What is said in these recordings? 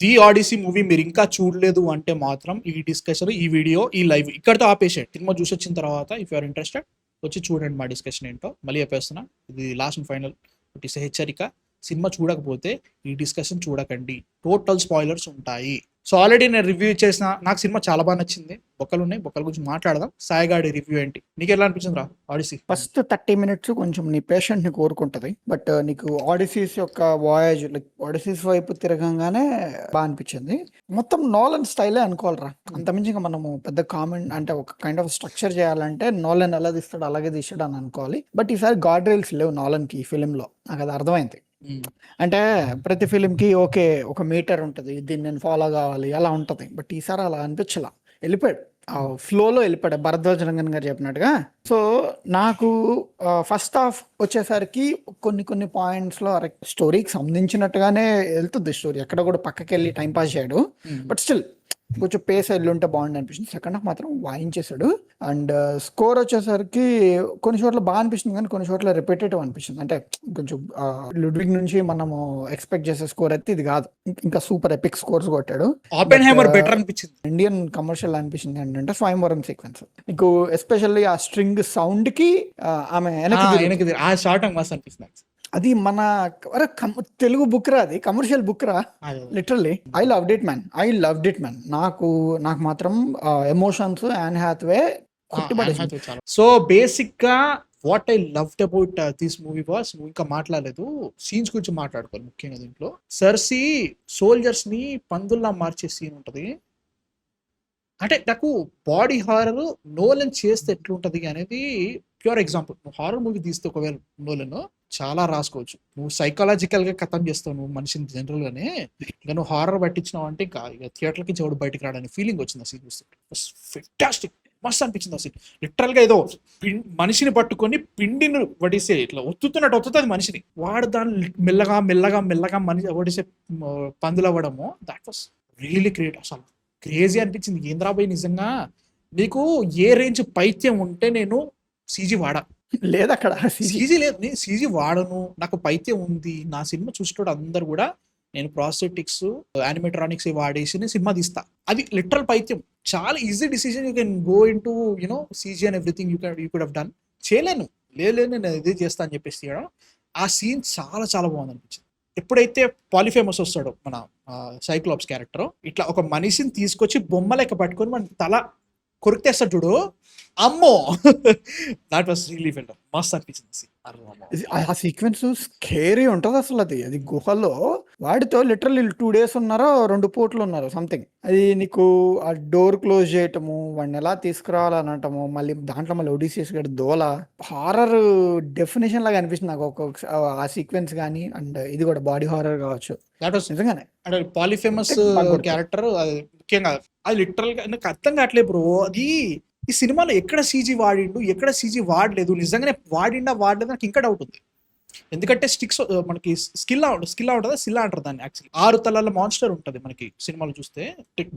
The Odyssey movie మీరు ఇంకా చూడలేదు అంటే మాత్రం ఈ డిస్కషన్, ఈ వీడియో, ఈ లైవ్ ఇక్కడితో ఆపేసేయండి. సినిమా చూసి వచ్చిన తర్వాత ఇఫ్ యూఆర్ ఇంట్రెస్టెడ్ వచ్చి చూడండి మా డిస్కషన్ ఏంటో. మళ్ళీ చెప్పేస్తున్నా, ఇది లాస్ట్ అండ్ ఫైనల్ హెచ్చరిక. సినిమా చూడకపోతే ఈ డిస్కషన్ చూడకండి, టోటల్ స్పాయిలర్స్ ఉంటాయి. సో ఆల్రెడీ నేను రివ్యూ చేసిన, నాకు సినిమా చాలా బాగా నచ్చింది. బొక్కలు ఉన్నాయి, బొక్కల గురించి మాట్లాడదాం. సాయిగాడి రివ్యూ ఏంటి, నీకు ఎలా అనిపించింది రా ఆడిసీ? ఫస్ట్ 30 minutes కొంచెం నీ పేషెంట్ ని కోరుకుంటది. బట్ నీకు ఆడిసీస్ యొక్క వాయేజ్ లైక్ ఆడిసీస్ వైపు తిరగంగానే బాగా అనిపించింది. మొత్తం నోలన్ స్టైలే అనుకోవాలరా. అంతమించి ఇంకా మనము పెద్ద కామెంట్ అంటే ఒక కైండ్ ఆఫ్ స్ట్రక్చర్ చేయాలంటే నోలన్ ఎలా తీస్తాడు అలాగే తీసాడు అని అనుకోవాలి. బట్ ఈసారి గాడ్ రైల్స్ లేవు నోలన్ కి ఈ ఫిలిం లో, నాకు అది అర్థమైంది. అంటే ప్రతి ఫిలిం కి ఓకే ఒక మీటర్ ఉంటది, దీన్ని నేను ఫాలో కావాలి అలా ఉంటది. బట్ ఈసారి అలా అనిపించలా, వెళ్ళిపోయాడు ఫ్లోలో వెళ్ళిపోయాడు భరద్వాజ్ రంగన్ గారు చెప్పినట్టుగా. సో నాకు ఫస్ట్ హాఫ్ వచ్చేసరికి కొన్ని పాయింట్స్ లో స్టోరీకి సంబంధించినట్టుగానే వెళ్తుంది స్టోరీ, ఎక్కడ కూడా పక్కకి వెళ్ళి టైం పాస్ చేయడు. బట్ స్టిల్ కొంచెం పేస్ వెళ్ళి ఉంటే బాగుంది అనిపిస్తుంది. సెకండ్ హాఫ్ మాత్రం వాయించేశాడు. అండ్ స్కోర్ వచ్చేసరికి కొన్ని చోట్ల బాగా అనిపిస్తుంది కానీ కొన్ని చోట్ల రిపీటేటివ్ అనిపిస్తుంది. అంటే కొంచెం లుడ్విగ్ నుంచి మనము ఎక్స్పెక్ట్ చేసే స్కోర్ అయితే ఇది కాదు, ఇంకా సూపర్ ఎపిక్ స్కోర్స్ కొట్టాడు. ఆపెన్హైమర్ బెటర్ అనిపించింది, ఇండియన్ కమర్షియల్ అనిపించింది ఏంటంటే స్వయంవరం సీక్వెన్స్. నీకు ఎస్పెషల్లీ ఆ స్ట్రింగ్ సౌండ్ కి ఆమె వెనక్కి ఆ షార్ట్ మస్తు అనిపిస్తుంది. అది మన తెలుగు బుక్ రా, అది కమర్షియల్ బుక్ రా literally. I loved it man. నాకు మాత్రం ఎమోషన్స్ యాన్ హ్యాత్వే కొట్టిపడేసింది. సో బేసిక్ గా what I loved about this movie was, నువ్వు ఇంకా మాట్లాడలేదు, సీన్స్ గురించి మాట్లాడుకోవాలి ముఖ్యంగా. దీంట్లో సర్సీ సోల్జర్స్ ని పందుల్లా మార్చే సీన్ ఉంటది. అంటే నాకు బాడీ హారర్ నోలన్ చేస్తే ఎట్లుంటది అనేది ప్యూర్ ఎగ్జాంపుల్. నువ్వు హారర్ మూవీ తీస్తే ఒకవేళ నోలన్ చాలా రాసుకోవచ్చు, నువ్వు సైకలాజికల్ గా కథం చేస్తావు నువ్వు మనిషిని జనరల్ గానే. ఇంకా నువ్వు హారర్ పట్టించినావు అంటే ఇంకా థియేటర్కి చెవుడు బయటికి రావడానికి ఫీలింగ్ వచ్చింది ఆ సీన్ చూస్తే. ఫెంటాస్టిక్, మస్తు అనిపించింది ఆ సీన్. లిటరల్ గా ఏదో మనిషిని పట్టుకొని పిండిని వడిసే ఇట్లా ఒత్తుతున్నట్టు ఒత్తుతుంది మనిషిని, వాడు దాన్ని మెల్లగా మనిషి వడిసే పందులు అవ్వడము. That was really great. అసలు క్రేజీ అనిపించింది. ఏంద్రాబాయ్ నిజంగా నీకు ఏ రేంజ్ పైత్యం ఉంటే నేను సీజీ వాడా లేదు అక్కడ, సీజీ లేదు, నేను సీజీ వాడను, నాకు పైత్యం ఉంది. నా సినిమా చూసేటోడు అందరు కూడా నేను ప్రాస్థెటిక్స్ యానిమేట్రానిక్స్ వాడేసి నేను సినిమా తీస్తా. అది లిటరల్ పైత్యం. చాలా easy decision, you can go in to you know CG and everything you could have done. చేయలేను, లేదు నేను ఇదే చేస్తా అని చెప్పేసి తీయడం. ఆ సీన్ చాలా బాగుంది అనిపించింది. ఎప్పుడైతే పాలిఫేమస్ వస్తాడో మన సైక్లాప్స్ క్యారెక్టర్, ఇట్లా ఒక మనిషిని తీసుకొచ్చి బొమ్మ లెక్క పట్టుకొని మన తల కొరికేస్తాడు చూడు, అమ్మో దాట్ వాస్ రియలీ ఫెల్ట్ మస్త్ అనిపించింది. ఆ సీక్వెన్స్ స్కేరీ ఉంటది అసలు. అది గుహలో వాడితో లిటరల్లీ 2 days ఉన్నారో 2 పూట్లు ఉన్నారో సంథింగ్. అది నీకు ఆ డోర్ క్లోజ్ చేయటము, వాడిని ఎలా తీసుకురావాలనటము, మళ్ళీ దాంట్లో మళ్ళీ ఒడిసియస్ గడి దోల, హారర్ డెఫినేషన్ లాగా అనిపిస్తుంది నాకు ఆ సీక్వెన్స్ కానీ. అండ్ ఇది కూడా బాడీ హారర్ కావచ్చు. దాట్ వాస్ నిజంగానే అంటే పాలిఫేమస్ క్యారెక్టర్. అది ముఖ్యంగా అది లిటరల్ గా నాకు అర్థం కావట్లేదు బ్రో. అది ఈ సినిమాలో ఎక్కడ సీజీ వాడిండు, ఎక్కడ సీజీ వాడలేదు, నిజంగానే వాడలేదు నాకు ఇంకా డౌట్ ఉంది. ఎందుకంటే స్టిక్స్ మనకి స్కిల్ ఉంటుందా, సిల్లా అంటారు దాన్ని. యాక్చువల్లీ 6 తలల మాన్స్టర్ ఉంటది మనకి సినిమాలో చూస్తే.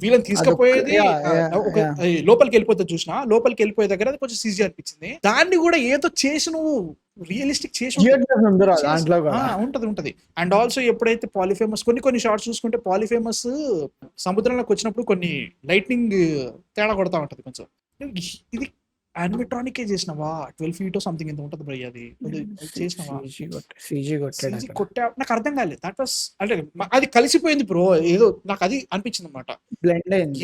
వీళ్ళని తీసుకుపోయేది లోపలికి వెళ్ళిపోతే చూసినా, లోపలికి వెళ్ళిపోయే దగ్గర అది కొంచెం సీజీ అనిపించింది. దాన్ని కూడా ఏదో చేసి నువ్వు రియలిస్టిక్ చేసి ఉంటది. అండ్ ఆల్సో ఎప్పుడైతే పాలిఫేమస్ కొన్ని షార్ట్స్ చూసుకుంటే పాలిఫేమస్ సముద్రంలోకి వచ్చినప్పుడు కొన్ని లైట్నింగ్ తేడా కొడతా ఉంటది కొంచెం. ఇది యానిమేట్రానిక్ చేసినవా, 12 feet సంథింగ్ ఎంత ఉంటది బ్రై, అది చేసినవా కొట్టా, నాకు అర్థం కాలేదు. దట్ వాస్ అంటే అది కలిసిపోయింది బ్రో, ఏదో నాకు అది అనిపించింది అనమాట.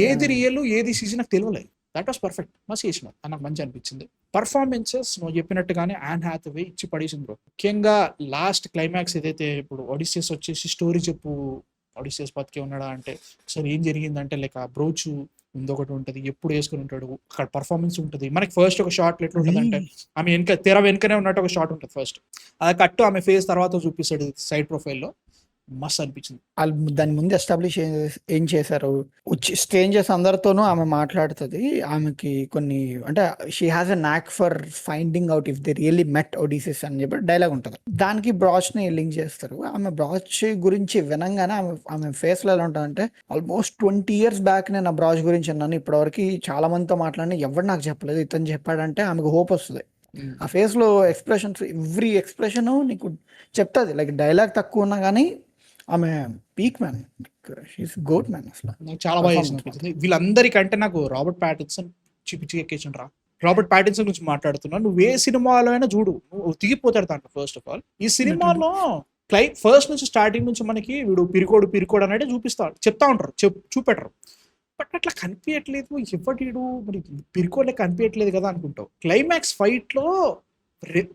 ఏది రియల్ ఏది సీజీ నాకు తెలియలేదు. దట్ వాస్ పర్ఫెక్ట్, మస్తు చేసిన, నాకు మంచి అనిపించింది. పర్ఫార్మెన్సెస్ నువ్వు చెప్పినట్టుగానే యాన్ హ్యాథవే ఇచ్చి పడేసింది బ్రో. ముఖ్యంగా లాస్ట్ క్లైమాక్స్ ఏదైతే, ఇప్పుడు ఒడిసియస్ వచ్చేసి స్టోరీ చెప్పు, ఒడిసియస్ బతికే ఉన్నాడా అంటే ఒకసారి ఏం జరిగిందంటే లైక్ ఆ బ్రోచ్ ఇంకొకటి ఉంటది, ఎప్పుడు వేసుకుని ఉంటాడు, అక్కడ పర్ఫార్మెన్స్ ఉంటుంది. మనకి ఫస్ట్ ఒక షార్ట్ ఎట్లా ఉంటుంది అంటే ఆమె తెర వెనుకనే ఉన్నట్టు ఒక షార్ట్ ఉంటుంది ఫస్ట్, అది కట్టు ఆమె ఫేస్ తర్వాత చూపిస్తాడు సైడ్ ప్రొఫైల్లో. మస్తు అనిపించింది. వాళ్ళు దాని ముందు ఎస్టాబ్లిష్ ఏం చేశారు, స్ట్రేంజర్స్ అందరితోనూ ఆమె మాట్లాడుతుంది. ఆమెకి కొన్ని అంటే షీ హ్యాస్ ఎ నాక్ for finding out if they really met Odysseus అని చెప్పి డైలాగ్ ఉంటుంది. దానికి బ్రాచ్ ని లింక్ చేస్తారు. ఆమె బ్రాచ్ గురించి వినంగానే ఆమె ఫేస్ లో ఎలా ఉంటుందంటే, ఆల్మోస్ట్ 20 years బ్యాక్ నేను ఆ బ్రాచ్ గురించి అన్నాను, ఇప్పటివరకు చాలా మందితో మాట్లాడినా ఎవరు నాకు చెప్పలేదు, ఇతను చెప్పాడంటే ఆమెకు హోప్ వస్తుంది. ఆ ఫేస్ లో ఎక్స్ప్రెషన్స్, ఎవ్రీ ఎక్స్ప్రెషన్ నీకు చెప్తుంది. లైక్ డైలాగ్ తక్కువ ఉన్నా కానీ ఆమె peak man, she's goat man అసలు. నాకు చాలా బాగా చేసింది అనిపించింది. వీళ్ళందరికంటే నాకు రాబర్ట్ ప్యాటిన్సన్ పిచ్చి ఎక్కేసిండ్రా. రాబర్ట్ ప్యాటిన్సన్ గురించి మాట్లాడుతున్నా, నువ్వు ఏ సినిమాలో అయినా చూడు, నువ్వు దిగిపోతాడు దాంట్లో. ఫస్ట్ ఆఫ్ ఆల్ ఈ సినిమాలో ఫస్ట్ నుంచి స్టార్టింగ్ నుంచి మనకి వీడు పిరికోడు అనేది చూపిస్తా చెప్తా ఉంటారు, చూపెట్టరు. బట్ అట్లా కనిపించట్లేదు, ఎవడీడు మరి పిరికోడ్లే కనిపించట్లేదు కదా అనుకుంటావు. క్లైమాక్స్ ఫైట్ లో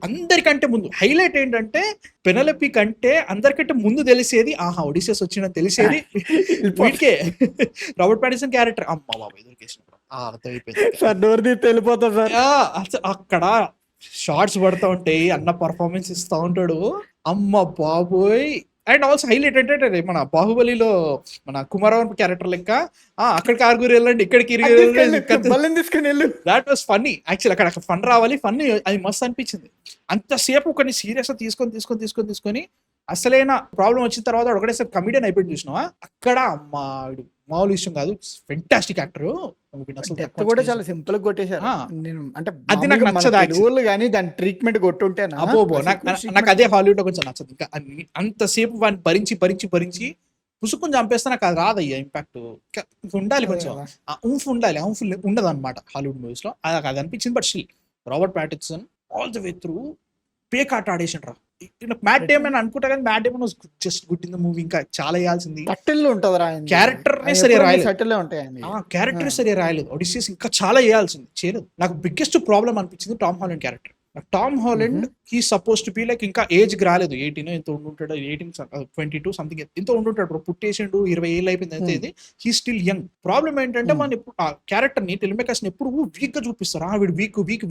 అందరికంటే ముందు హైలైట్ ఏంటంటే పెనెలపి కంటే అందరికంటే ముందు తెలిసేది ఒడిసియస్ వచ్చిందని తెలిసేది వీటికే. రాబర్ట్ ప్యాటిన్సన్ క్యారెక్టర్ అమ్మ బాబా ఎదురుకేసినప్పుడు వెళ్ళిపోతాడు సార్. అక్కడ షార్ట్స్ పడతా ఉంటాయి, అన్న పర్ఫార్మెన్స్ ఇస్తా ఉంటాడు, అమ్మ బాబోయ్. అండ్ ఆల్సో హైలైట్ ఏంటంటే మన బాహుబలిలో మన కుమారవన్ క్యారెక్టర్ లెక్క అక్కడికి ఆరుగురు వెళ్ళండి, ఇక్కడికి తీసుకుని వెళ్ళు. That was funny actual. అక్కడ ఫన్ రావాలి, ఫన్నీ, అది మస్తు అనిపించింది. అంతసేపు కొన్ని సీరియస్ గా తీసుకొని అసలైన ప్రాబ్లం వచ్చిన తర్వాత ఒకటేసారి కమిడియన్ అయిపోయింది చూసినావా. అక్కడ అమ్మాడు మామూలు విషయం కాదు, ఫెంటాస్టిక్ యాక్టర్. కూడా చాలా సింపుల్ గా కొట్టేశారు. అంటే అది నాకు నచ్చదు కానీ దాని ట్రీట్మెంట్ కొట్టుంటే నాకు అదే హాలీవుడ్ లో కొంచెం నచ్చదు. ఇంకా అంతసేపు వాడిని భరించి పుసుకుని చంపేస్తే నాకు అది రాదయ్యా ఇంపాక్ట్. ఉండాలి కొంచెం ఊంఫ్ ఉండాలి, ఊంఫ్ ఉండదు అనమాట హాలీవుడ్ మూవీస్ లో. అది అనిపించింది. But still Robert Pattinson all the way through పేకాట ఆడేసాడు రా. మ్యాట్ డేమన్ అనుకుంటా కానీ mat Daemon just good in the movie. ఇంకా చాలా వేయాల్సింది. క్యారెక్టర్ సరిగా రాయలేదు. ఒడిసియస్ ఇంకా చాలా వేయాల్సింది, చేయలేదు. నాకు బిగ్గెస్ట్ ప్రాబ్లం అనిపించింది Tom Holland character. Tom Holland he suppose to be like ఇంకా ఏజ్ రాలేదు, 18 ఎంత ఉండుంటాడు, 22 సంథింగ్ ఎంత ఉండుంటాడు. పుట్టేసిండు 20 ఏళ్ళు అయిపోయింది అయితే ఇది, హీ స్టిల్ యంగ్. ప్రాబ్లం ఏంటంటే మన ఆ క్యారెక్టర్ ని టెలిమేకర్స్ ఎప్పుడు వీక్ గా చూపిస్తారు. వీడు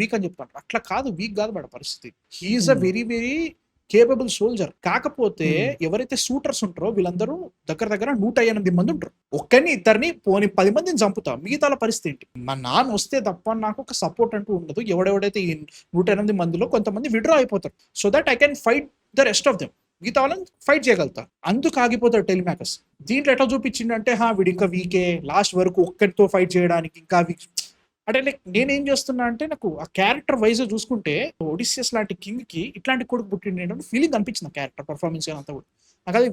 వీక్ అని చెప్తారు. అట్లా కాదు, వీక్ కాదు వాడి పరిస్థితి. He's a very very capable soldier. కాకపోతే ఎవరైతే షూటర్స్ ఉంటారో వీళ్ళందరూ దగ్గర 108 మంది ఉంటారు. ఒక్కరిని ఇద్దరిని పోని 10 మందిని చంపుతా, మిగతా పరిస్థితి ఏంటి? మా నాన్న వస్తే తప్ప నాకు ఒక సపోర్ట్ అంటూ ఉండదు. ఎవడెవడైతే ఈ 108 మందిలో కొంతమంది విడ్రా అయిపోతారు, so that I can fight the rest of them. మిగతా వాళ్ళని ఫైట్ చేయగలుగుతా. అందుకు ఆగిపోతాడు టెలిమేకర్స్. దీంట్లో ఎట్లా చూపించిందంటే వీడు ఇంకా వీకే, లాస్ట్ వరకు ఒక్కరితో ఫైట్ చేయడానికి ఇంకా వీక్. అంటే లైక్ నేనేం చేస్తున్నా అంటే నాకు ఆ క్యారెక్టర్ వైజ్ చూసుకుంటే ఒడిసియస్ లాంటి కింగ్ కి ఇట్లాంటి కొడుకు పుట్టిండే ఫీలింగ్ అనిపించింది. క్యారెక్టర్ పర్ఫార్మెన్స్ అంతా కూడా నాకు అది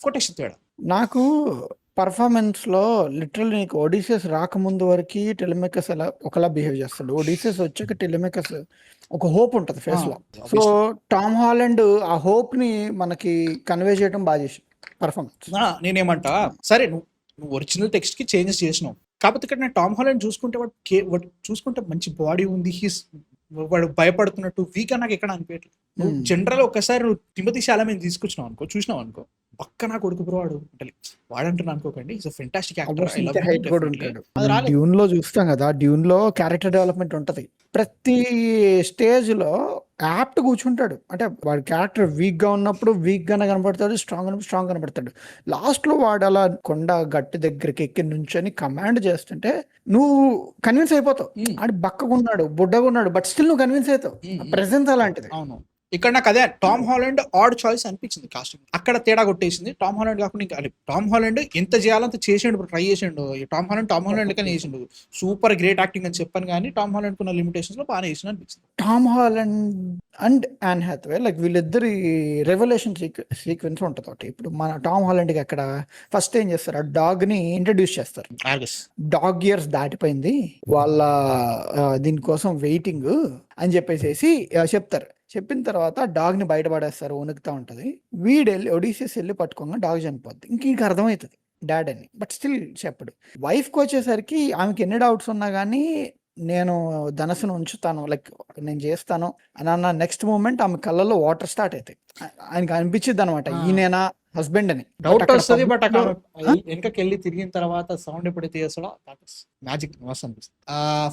కొటేషన్ తేడా. నాకు పర్ఫార్మెన్స్ లో లిటరల్ నీకు ఒడిసియస్ రాకముందు వరకు టెలిమేకర్స్ ఎలా ఒకలా బిహేవ్ చేస్తాడు. ఒడిసియస్ వచ్చాక టెలిమేకర్స్ ఒక హోప్ ఉంటుంది ఫేస్ లో. సో టామ్ హాలండ్ ఆ హోప్ ని మనకి కన్వే చేయడం బాగా చేసి పర్ఫార్మెన్స్. నేనేమంటా, సరే నువ్వు ఒరిజినల్ టెక్స్ట్ కి చేంజెస్ చేసినావు, కాకపోతే ఇక్కడ నేను టామ్ హాలండ్ చూసుకుంటే వాడు చూసుకుంటే మంచి బాడీ ఉంది, వాడు భయపడుతున్నట్టు వీక్ అని నాకు ఎక్కడ అనిపించట్లేదు. నువ్వు జనరల్ ఒకసారి నువ్వు టిమోథీ షాలమేని తీసుకొచ్చినావు చూసినావు అనుకో, పక్కన కొడుకు బ్రో వాడంటున్నా అనుకోకండి, ఫెంటాస్టిక్ యాక్టర్. డ్యూన్ లో చూస్తాం కదా, డ్యూన్ లో క్యారెక్టర్ డెవలప్మెంట్ ఉంటది. ప్రతి స్టేజ్ లో యాప్ట్ కూర్చుంటాడు. అంటే వాడి క్యారెక్టర్ వీక్ గా ఉన్నప్పుడు వీక్ గానే కనబడతాడు, స్ట్రాంగ్ ఉన్నప్పుడు స్ట్రాంగ్ కనబడతాడు. లాస్ట్ లో వాడు అలా కొండ గట్టి దగ్గరికి ఎక్కి నుంచొని కమాండ్ చేస్తుంటే నువ్వు కన్విన్స్ అయిపోతావు. ఆడి బక్కగున్నాడు, బుడ్డగున్నాడు, బట్ స్టిల్ నువ్వు కన్విన్స్ అవుతావు. ప్రెసెన్స్ అలాంటిది. అవును, ఇక్కడ నాకు అదే టామ్ హాలండ్ ఆడ్ చాయిస్ అనిపించింది. కాస్టింగ్ అక్కడ తేడా కొట్టేసింది. టామ్ హాలండ్ కాకుండా ఇంకా టామ్ హాలండ్ ఎంత చేయాలంత చేసిండు, ట్రై చేసిండు. టామ్ హాలండ్ కానీ చేసిండు, సూపర్ గ్రేట్ యాక్టింగ్ అని చెప్పాను. కానీ టామ్ హాలండ్ కున్న లిమిటేషన్స్ లో బాగా చేసింది అనిపించింది. Tom Holland and Anne Hathaway like వీళ్ళిద్దరి రెవల్యూషన్ సీక్వెన్స్ ఉంటుంది ఒకటి. ఇప్పుడు మన టామ్ హాలండ్ కి అక్కడ ఫస్ట్ ఏం చేస్తారు, ఆ డాగ్ ని ఇంట్రడ్యూస్ చేస్తారు. డాగ్ ఇయర్స్ దాటిపోయింది, వాళ్ళ దీనికోసం వెయిటింగ్ అని చెప్పేసి చెప్తారు. చెప్పిన తర్వాత డాగ్ ని బయటపడేస్తారు, వణుకుతా ఉంటది. వీడెళ్ళి ఒడిసియస్ వెళ్ళి పట్టుకోగా డాగ్ చనిపోద్ది. ఇంక అర్థమవుతుంది డాడ్ అని, బట్ స్టిల్ చెప్పడు. వైఫ్కి వచ్చేసరికి ఆమెకి ఎన్ని డౌట్స్ ఉన్నా కానీ నేను ధనస్సును ఉంచుతాను, లైక్ నేను చేస్తాను అని అన్న నెక్స్ట్ మూమెంట్ ఆమె కళ్ళలో వాటర్ స్టార్ట్ అవుతాయి. ఆయనకి అనిపించింది అనమాట, ఈయన హస్బెండ్ అని. డౌట్ వస్తుంది, బట్ వెనకకి వెళ్ళి తిరిగిన తర్వాత సౌండ్ ఎప్పుడైతే చేస్తాడో మ్యాజిక్ అనిపిస్తుంది.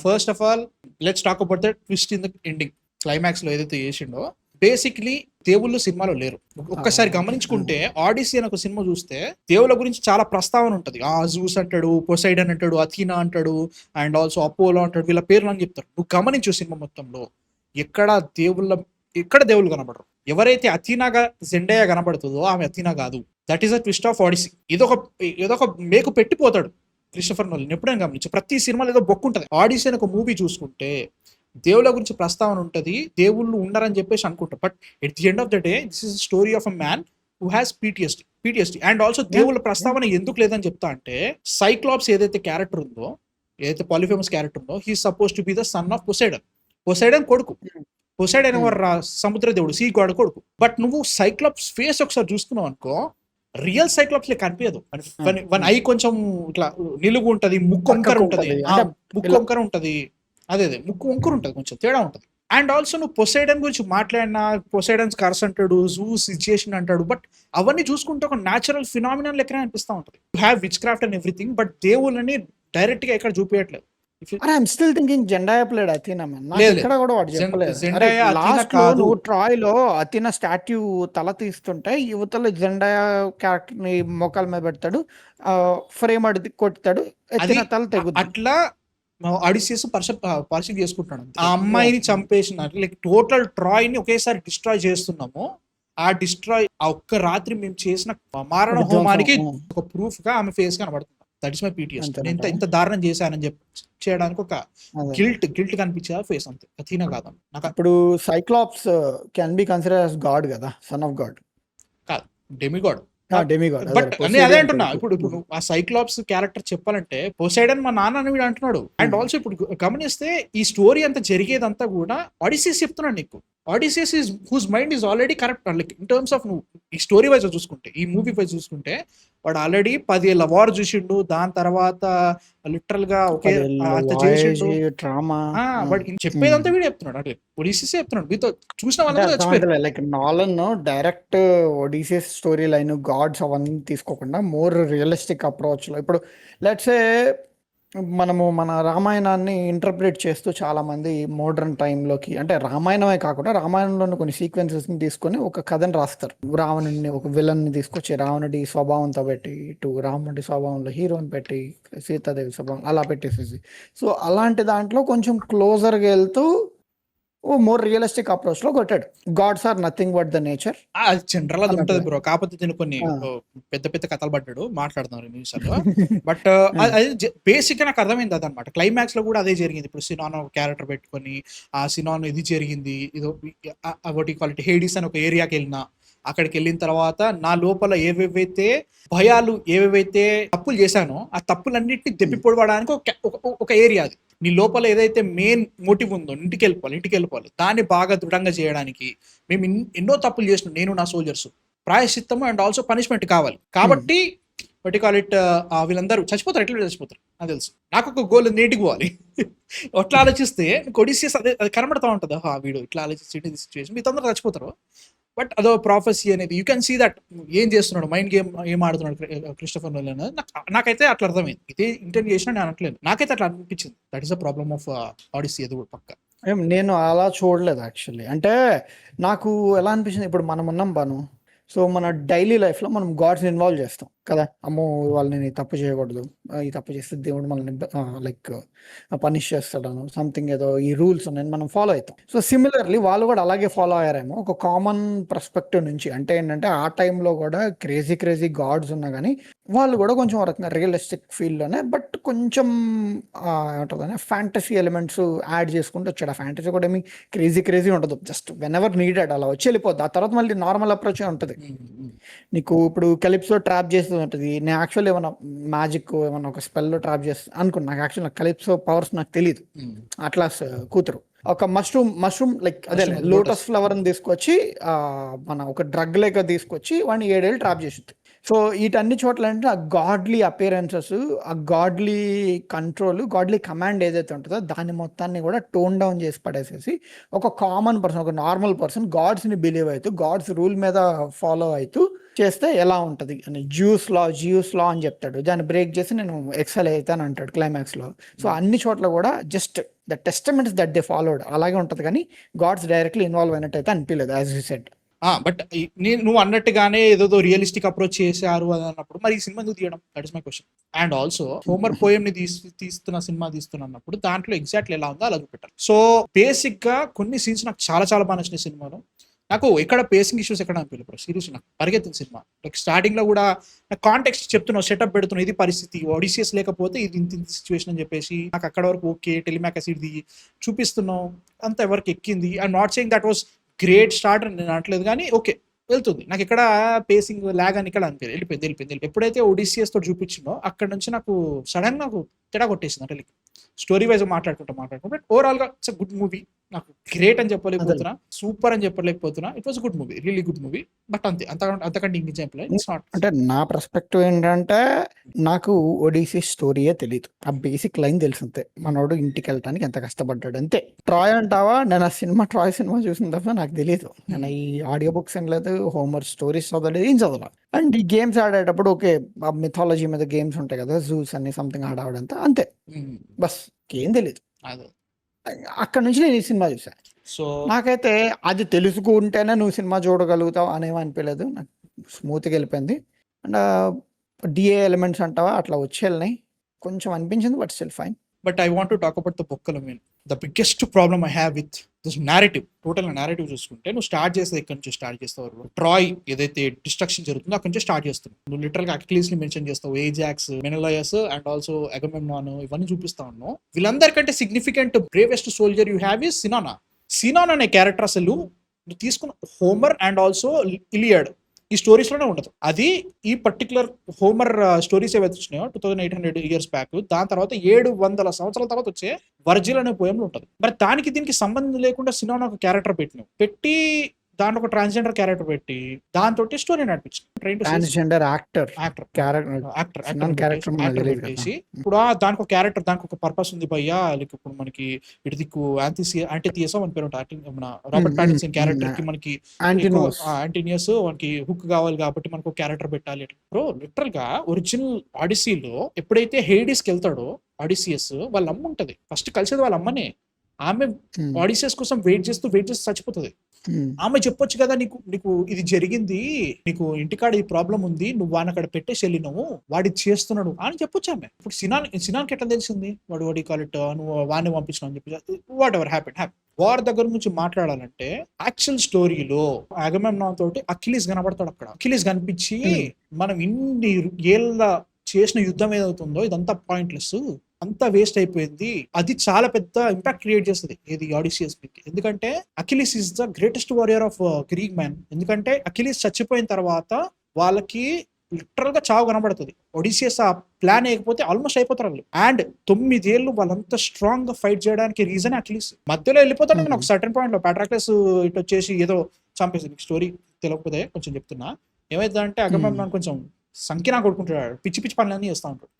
First of all let's talk about the twist in the ending. Climax లో ఏదైతే చేసిండో, బేసిక్లీ దేవుళ్ళు సినిమాలో లేరు. ఒక్కసారి గమనించుకుంటే ఆడిసీ అని ఒక సినిమా చూస్తే దేవుళ్ళ గురించి చాలా ప్రస్తావన ఉంటది. జూస్ అంటాడు, పొసైడన్ అంటాడు, అథీనా అంటాడు, అండ్ ఆల్సో అపోలో అంటాడు, వీళ్ళ పేర్లు అని చెప్తారు. నువ్వు గమనించు సినిమా మొత్తంలో ఎక్కడ దేవుళ్ళు కనబడరు. ఎవరైతే అథీనాగా జెండయా కనబడుతుందో ఆమె అథీనా కాదు. That is a twist of Odyssey. ఇదొక మేకు పెట్టిపోతాడు క్రిస్టోఫర్ నోలన్. ఎప్పుడైనా గమనించు, ప్రతి సినిమాలో ఏదో బొక్కు ఉంటుంది. ఆడిసీ అని ఒక మూవీ చూసుకుంటే దేవుళ్ళ గురించి ప్రస్తావన ఉంటుంది, దేవుళ్ళు ఉండరని చెప్పేసి అనుకుంటారు. But at the end of the day this is story of a man who has PTSD. And also దేవుళ్ళ ప్రస్తావన ఎందుకు లేదని చెప్తా అంటే, సైక్లాప్స్ ఏదైతే క్యారెక్టర్ ఉందో, ఏదైతే పాలిఫేమస్ క్యారెక్టర్ ఉందో, he suppose to be the son of Poseidon కొడుకు. పొసైడన్ ఎవరు? సముద్ర దేవుడు, సీ గాడ్ కొడుకు. బట్ నువ్వు సైక్లాప్స్ ఫేస్ ఒకసారి చూసుకున్నావు అనుకో, రియల్ సైక్లాప్స్ లే కనిపించదు. వన్ ఐ కొంచెం ఇట్లా నిలుగు ఉంటది, ముక్కు వంకర ఉంటది, ముక్కు వంకర ఉంటది, అదే ముక్కు వంకర ఉంటది, కొంచెం తేడా ఉంటది. అండ్ ఆల్సో నువ్వు పొసైడన్ గురించి మాట్లాడినా, పొసైడన్స్ కర్స్ అంటాడు, జూస్ సిచ్యుయేషన్ అంటాడు, బట్ అవన్నీ చూసుకుంటే ఒక న్యాచురల్ ఫినామినల్ లెక్కనే అనిపిస్తూ ఉంటుంది. You have witchcraft and everything, but దేవుళ్ళని డైరెక్ట్ గా ఎక్కడ చూపించట్లేదు. I'm still thinking Zendaya played Athena man. నాకు ఇక్కడ కూడా వాడు చెప్పలేదు. లాస్ట్ లో నువ్వు ట్రాయ్ లో అథీనా స్టాట్యూ తల తీస్తుంటే యువతలో జెండాయా క్యారెక్టర్ ని మోకాల మీద పెడతాడు, ఫ్రేమ్ అడిగి కొడతాడు, అథీనా తల తెగుద్ది. అట్లా ఆడిసియస్ పర్సీవ్ చేసుకుంటున్నాడు. ఆ అమ్మాయిని చంపేసిన లైక్ టోటల్ ట్రాయ్ ని ఒకేసారి డిస్ట్రాయ్ చేస్తున్నాము. ఆ డిస్ట్రాయ్ ఆ ఒక్క రాత్రి మేము చేసిన మారణ హోమానికి ఒక ప్రూఫ్ గా ఆమె ఫేస్ కనబడుతుంది. That is my PTS. నేను ఇంత దారుణం చేశానని చెప్పి చేయడానికి ఒక గిల్ట్ కనిపించే ఫేస్, అంతే. అథీనా కాదు. నాకు ఇప్పుడు Cyclops can be consider as god కదా, సన్ ఆఫ్ గాడ్ కాదు, డెమిగాడ్. డెమిగాడ్. బట్ నేను అదే అంటున్నా, ఇప్పుడు ఆ సైక్లాప్స్ క్యారెక్టర్ చెప్పాలంటే పొసైడన్ మా నాన్న అని వీడు అంటున్నాడు. అండ్ ఆల్సో ఇప్పుడు గమనిస్తే ఈ స్టోరీ అంతా జరిగేదంతా కూడా ఆడిసియస్ చెప్తున్నాడు నీకు. Odysseus is whose mind is already correct. Like in terms of నువ్వు ఈ స్టోరీ వైజ్ చూసుకుంటే, ఈ మూవీ వైజ్ చూసుకుంటే, వాడు ఆల్రెడీ 10 ఏళ్ళ వార్ చూసిండు. దాని తర్వాత లిటరల్ గా ఒకే అంత చేసిండు. బట్ చెప్పేదంతా వీడు చెప్తున్నాడు, అంటే ఒడిసియస్ చెప్తున్నాడు. మీతో చూసిన వాళ్ళంతా like Nolan direct Odysseus story line, gods అవన్నీ తీసుకోకుండా మోర్ రియలిస్టిక్ అప్రోచ్ లో, ఇప్పుడు లెట్స్ సే మనము మన రామాయణాన్ని ఇంటర్ప్రిట్ చేస్తూ చాలా మంది మోడర్న్ టైంలోకి, అంటే రామాయణమే కాకుండా రామాయణంలోని కొన్ని సీక్వెన్సెస్ ని తీసుకొని ఒక కథను రాస్తారు. రావణుడిని ఒక విలన్ ని తీసుకొచ్చి రావణుడి స్వభావంతో పెట్టి, ఇటు రాముడి స్వభావంలో హీరోని పెట్టి, సీతాదేవి స్వభావం అలా పెట్టేసేసి, సో అలాంటి దాంట్లో కొంచెం క్లోజర్గా వెళ్తూ మోర్ రియలిస్టిక్ అప్రోచ్ లో కొట్టాడు. Gods are nothing but the nature. అది జనరల్ అది ఉంటది బ్రో. కాకపోతే దీని కొన్ని పెద్ద పెద్ద కథలు పడ్డాడు, మాట్లాడుతున్నారు నిమిషాల్లో. బట్ అది బేసిక్ గా నాకు అర్థమైంది అదనమాట. క్లైమాక్స్ లో కూడా అదే జరిగింది. ఇప్పుడు సినాన్ ఒక క్యారెక్టర్ పెట్టుకొని, ఆ సినాన్ ఇది జరిగింది, ఇదో ఒకటి క్వాలిటీ హేడిస్ అని ఒక ఏరియాకి వెళ్ళినా, అక్కడికి వెళ్ళిన తర్వాత నా లోపల ఏవేవైతే భయాలు, ఏవేవైతే తప్పులు చేశానో ఆ తప్పులన్నింటినీ దెబ్బిపొడవడానికి ఒక ఏరియా అది. నీ లోపల ఏదైతే మెయిన్ మోటివ్ ఉందో, ఇంటికి వెళ్ళిపోవాలి, దాన్ని బాగా దృఢంగా చేయడానికి మేము ఎన్నో తప్పులు చేసినాం, నేను నా సోల్జర్స్. ప్రాయశ్చిత్తము అండ్ ఆల్సో పనిష్మెంట్ కావాలి. కాబట్టి ఇట్ వీళ్ళందరూ చచ్చిపోతారు. ఎట్లా చచ్చిపోతారు నాకు తెలుసు. నాకు ఒక గోల్ నేటికి పోవాలి. అట్లా ఆలోచిస్తే ఒడిసియస్ అది కనబడతా ఉంటుంది. వీడు ఇట్లా ఆలోచించి సిచ్యువేషన్ మీ తొందరగా చచ్చిపోతారు. బట్ అదో ప్రాఫెసీ అనేది యూ కెన్ సీ దట్ ఏం చేస్తున్నాడు, మైండ్ గేమ్ ఏం ఆడుతున్నాడు క్రిస్టోఫర్ నోలన్. నాకైతే అట్లా అర్థమైంది. ఇదే ఇంటర్వ్యూ చేసినా నేను అనట్లేదు, నాకైతే అట్లా అనిపించింది. That is the problem of Odyssey. అది కూడా పక్క నేను అలా చూడలేదు యాక్చువల్లీ. అంటే నాకు ఎలా అనిపించింది, ఇప్పుడు మనం ఉన్నాం బాను, సో మన డైలీ లైఫ్లో మనం గాడ్స్ని ఇన్వాల్వ్ చేస్తాం కదా. అమ్మో వాళ్ళని తప్పు చేయకూడదు, ఈ తప్పు చేస్తే దేవుడు మనల్ని లైక్ పనిష్ చేస్తాడను సంథింగ్, ఏదో ఈ రూల్స్ ఉన్నాయని మనం ఫాలో అవుతాం. సో సిమిలర్లీ వాళ్ళు కూడా అలాగే ఫాలో అయ్యారేమో ఒక కామన్ పర్స్పెక్టివ్ నుంచి. అంటే ఏంటంటే ఆ టైంలో కూడా క్రేజీ గాడ్స్ ఉన్నా కానీ వాళ్ళు కూడా కొంచెం రకంగా రియలిస్టిక్ ఫీల్డ్లోనే, బట్ కొంచెం ఏమంటుందని ఫ్యాంటసీ ఎలిమెంట్స్ యాడ్ చేసుకుంటూ వచ్చాడు. ఆ ఫ్యాంటసీ కూడా ఏమి క్రేజీ ఉండదు, జస్ట్ వెన్ ఎవర్ నీడెడ్ అలా వచ్చి వెళ్ళిపోద్ది. ఆ తర్వాత మళ్ళీ నార్మల్ అప్రోచ్ ఉంటుంది. నీకు ఇప్పుడు కలిప్స్లో ట్రాప్ చేస్తూ ఉంటుంది. నేను యాక్చువల్లీ ఏమన్నా మ్యాజిక్ ఏమన్నా ఒక స్పెల్లో ట్రాప్ చేస్తా అనుకున్నా. నాకు యాక్చువల్ కలిప్స్ పవర్స్ నాకు తెలియదు. అట్లాస్ కూతురు ఒక మష్రూమ్ లైక్ అదే లోటస్ ఫ్లవర్ అని తీసుకొచ్చి మన ఒక డ్రగ్ లేక తీసుకొచ్చి వాడిని 7 ఏళ్ళు ట్రాప్ చేసింది. సో వీటన్ని చోట్ల అంటే ఆ గాడ్లీ అపియరెన్సెస్, ఆ గాడ్లీ కంట్రోల్, గాడ్లీ కమాండ్ ఏదైతే ఉంటుందో దాన్ని మొత్తాన్ని కూడా టోన్ డౌన్ చేసి పడేసేసి ఒక కామన్ పర్సన్, ఒక నార్మల్ పర్సన్ గాడ్స్ని బిలీవ్ అవుతూ, గాడ్స్ రూల్ మీద ఫాలో అవుతూ చేస్తే ఎలా ఉంటుంది అని జియూస్ లా అని చెప్తాడు. దాన్ని బ్రేక్ చేసి నేను ఎక్సెల్ అవుతాను అంటాడు క్లైమాక్స్లో. సో అన్ని చోట్ల కూడా just the testaments that they followed అలాగే ఉంటుంది, కానీ గాడ్స్ డైరెక్ట్లీ ఇన్వాల్వ్ అయినట్టు అయితే అనిపించలేదు యాజ్ యూ సెడ్. బట్ నువ్వు అన్నట్టుగానే ఏదో రియలిస్టిక్ అప్రోచ్ చేశారు అని అన్నప్పుడు మరి ఈ సినిమా ఎందుకు తీయడం? That is my question. And also Homer poem ని తీస్తున్నప్పుడు దాంట్లో ఎగ్జాక్ట్లీ ఎలా ఉందో అలా చూపెట్టారు. సో బేసిక్ గా కొన్ని సీన్స్ నాకు చాలా బాగా నచ్చిన సినిమాలో. నాకు ఎక్కడ పేసింగ్ ఇష్యూస్ ఎక్కడ అనిపించలేదు సీరియస్. నాకు పరిగెత్తిన సినిమా లైక్ స్టార్టింగ్ లో కూడా నాకు కాంటెక్స్ట్ చెప్తున్నావు, సెటప్ పెడుతున్నావు, ఇది పరిస్థితి, ఒడిసియస్ లేకపోతే ఇది ఇంత సిచ్యువేషన్ అని చెప్పేసి నాకు అక్కడ వరకు ఓకే. టెలిమాక్ ఇది చూపిస్తున్నావు, అంత ఎవరికి ఎక్కింది. I'm not saying that was great start అని నేను అనట్లేదు, కానీ ఓకే వెళ్తుంది. నాకు ఇక్కడ పేసింగ్ లాగ్ అని ఇక్కడ అనిపించలేదు. వెళ్ళిపోయింది. ఎప్పుడైతే ఒడిసియస్ తోటి చూపించిందో అక్కడ నుంచి నాకు సడన్ నాకు తేడా కొట్టేసింది. అంటే స్టోరీ వైజ్ మాట్లాడుకుంటా ఓవరాల్ గా ఇట్స్ గుడ్ మూవీ. నాకు గ్రేట్ అని చెప్పలేకపోతున్నా, సూపర్ అని చెప్పలేకపోతున్నా. It was good movie, really good movie. But అంతకంటే ఇంక చెప్పలేదు. It's not. అంటే నా పర్స్పెక్టివ్ ఏంటంటే నాకు ఒడిసీ స్టోరీయే తెలియదు. ఆ బేసిక్ లైన్ తెలుసు అంతే. మనోడు ఇంటికి వెళ్ళటానికి ఎంత కష్టపడ్డాడు అంతే. ట్రాయ్ అంటావా, నేను ఆ ట్రాయ్ సినిమా చూసిన తప్ప నాకు తెలియదు. నేను ఈ ఆడియో బుక్స్ ఏం లేదు, హోంవర్క్ స్టోరీస్ చదవలేదు, ఏం చదవలేదు. అండ్ ఈ గేమ్స్ ఆడేటప్పుడు ఓకే, మిథాలజీ మీద గేమ్స్ ఉంటాయి కదా, జూస్ అని సంథింగ్ ఆడవడంతా అంతే. బస్ ఏం తెలియదు. అక్కడ నుంచి నేను ఈ సినిమా చూసాను. సో నాకైతే అది తెలుసుకుంటేనే నువ్వు సినిమా చూడగలుగుతావు అనేవి అనిపించలేదు. నాకు స్మూత్గా వెళ్ళిపోయింది. అండ్ డిఏ ఎలిమెంట్స్ అంటావా అట్లా వచ్చేళ్ళని కొంచెం అనిపించింది, but still fine. But I want to talk about the book. The biggest problem I have with this narrative. Total narrative చూసుకుంటే నువ్వు స్టార్ట్ చేసేది ఎక్కడి నుంచి స్టార్ట్ చేస్తావు? ట్రాయ్ ఏదైతే డిస్ట్రక్షన్ జరుగుతుందో అక్కడి నుంచి స్టార్ట్ చేస్తున్నావు. నువ్వు లిటరల్ గా అక్లీస్ ని మెన్షన్ చేస్తావు, Ajax, Menelaus and also Agamemnon, ఇవన్నీ చూపిస్తా ఉన్నావు. వీళ్ళందరికంటే significant bravest soldier you have is సినానా. సినాన్ అనే క్యారెక్టర్ అసలు నువ్వు తీసుకున్న హోమర్ అండ్ ఆల్సో ఇలియడ్ ఈ స్టోరీస్ లోనే ఉండదు. అది ఈ పర్టికులర్ హోమర్ స్టోరీస్ ఏవైతే వచ్చినాయో 2800 years బ్యాక్, దాని తర్వాత 700 సంవత్సరాల తర్వాత వచ్చే వర్జిల్ అనే పోయంలో ఉంటుంది. మరి దానికి దీనికి సంబంధం లేకుండా సినిమా ఒక క్యారెక్టర్ పెట్టి దాంట్లో ఒక ట్రాన్స్జెండర్ క్యారెక్టర్ పెట్టి దాంతో స్టోరీ నడిపించింది. ట్రాన్స్జెండర్ యాక్టర్ పెట్టేసి ఇప్పుడు దానికి ఒక క్యారెక్టర్, దానికి ఒక పర్పస్ ఉంది భయ్యా. లైక్ ఇప్పుడు మనకి ఇటు దిక్కు యాంటీథియస్ అని పేరు ఉంటుంది. మన రాబర్ట్ పాటిన్సన్ క్యారెక్టర్ కి మనకి యాంటీనియస్ మనకి హుక్ కావాలి కాబట్టి మనకు క్యారెక్టర్ పెట్టాలి. బ్రో లిటరల్ గా ఒరిజినల్ ఆడిసీలో ఎప్పుడైతే హేడిస్ కి వెళ్తాడో ఆడిసియస్, వాళ్ళ అమ్మ ఉంటది. ఫస్ట్ కలిసేది వాళ్ళ అమ్మనే. ఆమె ఆడిసియస్ కోసం వెయిట్ చేస్తూ చచ్చిపోతుంది. ఆమె చెప్పొచ్చు కదా, నీకు ఇది జరిగింది, నీకు ఇంటికాడ ఈ ప్రాబ్లం ఉంది, నువ్వు వాడిని అక్కడ పెట్టేసి వెళ్ళినావు, వాడి చేస్తున్నాడు అని చెప్పొచ్చు ఆమె. ఇప్పుడు సినాన్కి ఎట్లా తెలిసింది వాడి కాలిట్ నువ్వు వాడిని పంపించినావు అని చెప్పి వాట్ ఎవర్ హ్యాపెన్. వార్ దగ్గర నుంచి మాట్లాడాలంటే యాక్చువల్ స్టోరీలో అగమెమ్నాన్ తోటి అఖిలీస్ కనబడతాడు. అక్కడ అఖిలీస్ కనిపించి మనం ఇన్ని ఏళ్ళ చేసిన యుద్ధం ఏదవుతుందో ఇదంతా పాయింట్లెస్, అంతా వేస్ట్ అయిపోయింది, అది చాలా పెద్ద ఇంపాక్ట్ క్రియేట్ చేస్తుంది ఇది ఆడిసియస్ కి. ఎందుకంటే Achilles is the greatest warrior of Greek man. ఎందుకంటే అఖిలీస్ చచ్చిపోయిన తర్వాత వాళ్ళకి లిటరల్ గా చావు కనబడుతుంది. ఒడిసియస్ ఆ ప్లాన్ వేయకపోతే ఆల్మోస్ట్ అయిపోతారు వాళ్ళు. అండ్ 9 ఏళ్ళు వాళ్ళంతా స్ట్రాంగ్ గా ఫైట్ చేయడానికి రీజన్ అఖిలీస్. మధ్యలో వెళ్ళిపోతాడు. నేను ఒక సర్టన్ పాయింట్ లో పాట్రాక్లస్ ఇటు వచ్చేసి ఏదో చంపేసి, స్టోరీ తెలియకపోతే కొంచెం చెప్తున్నా. ఏమైతుందంటే అగమెమ్నాన్ కొంచెం సంఖ్య కొడుకుంటాడు, పిచ్చి పిచ్చి పనులన్నీ చేస్తూ ఉంటాడు.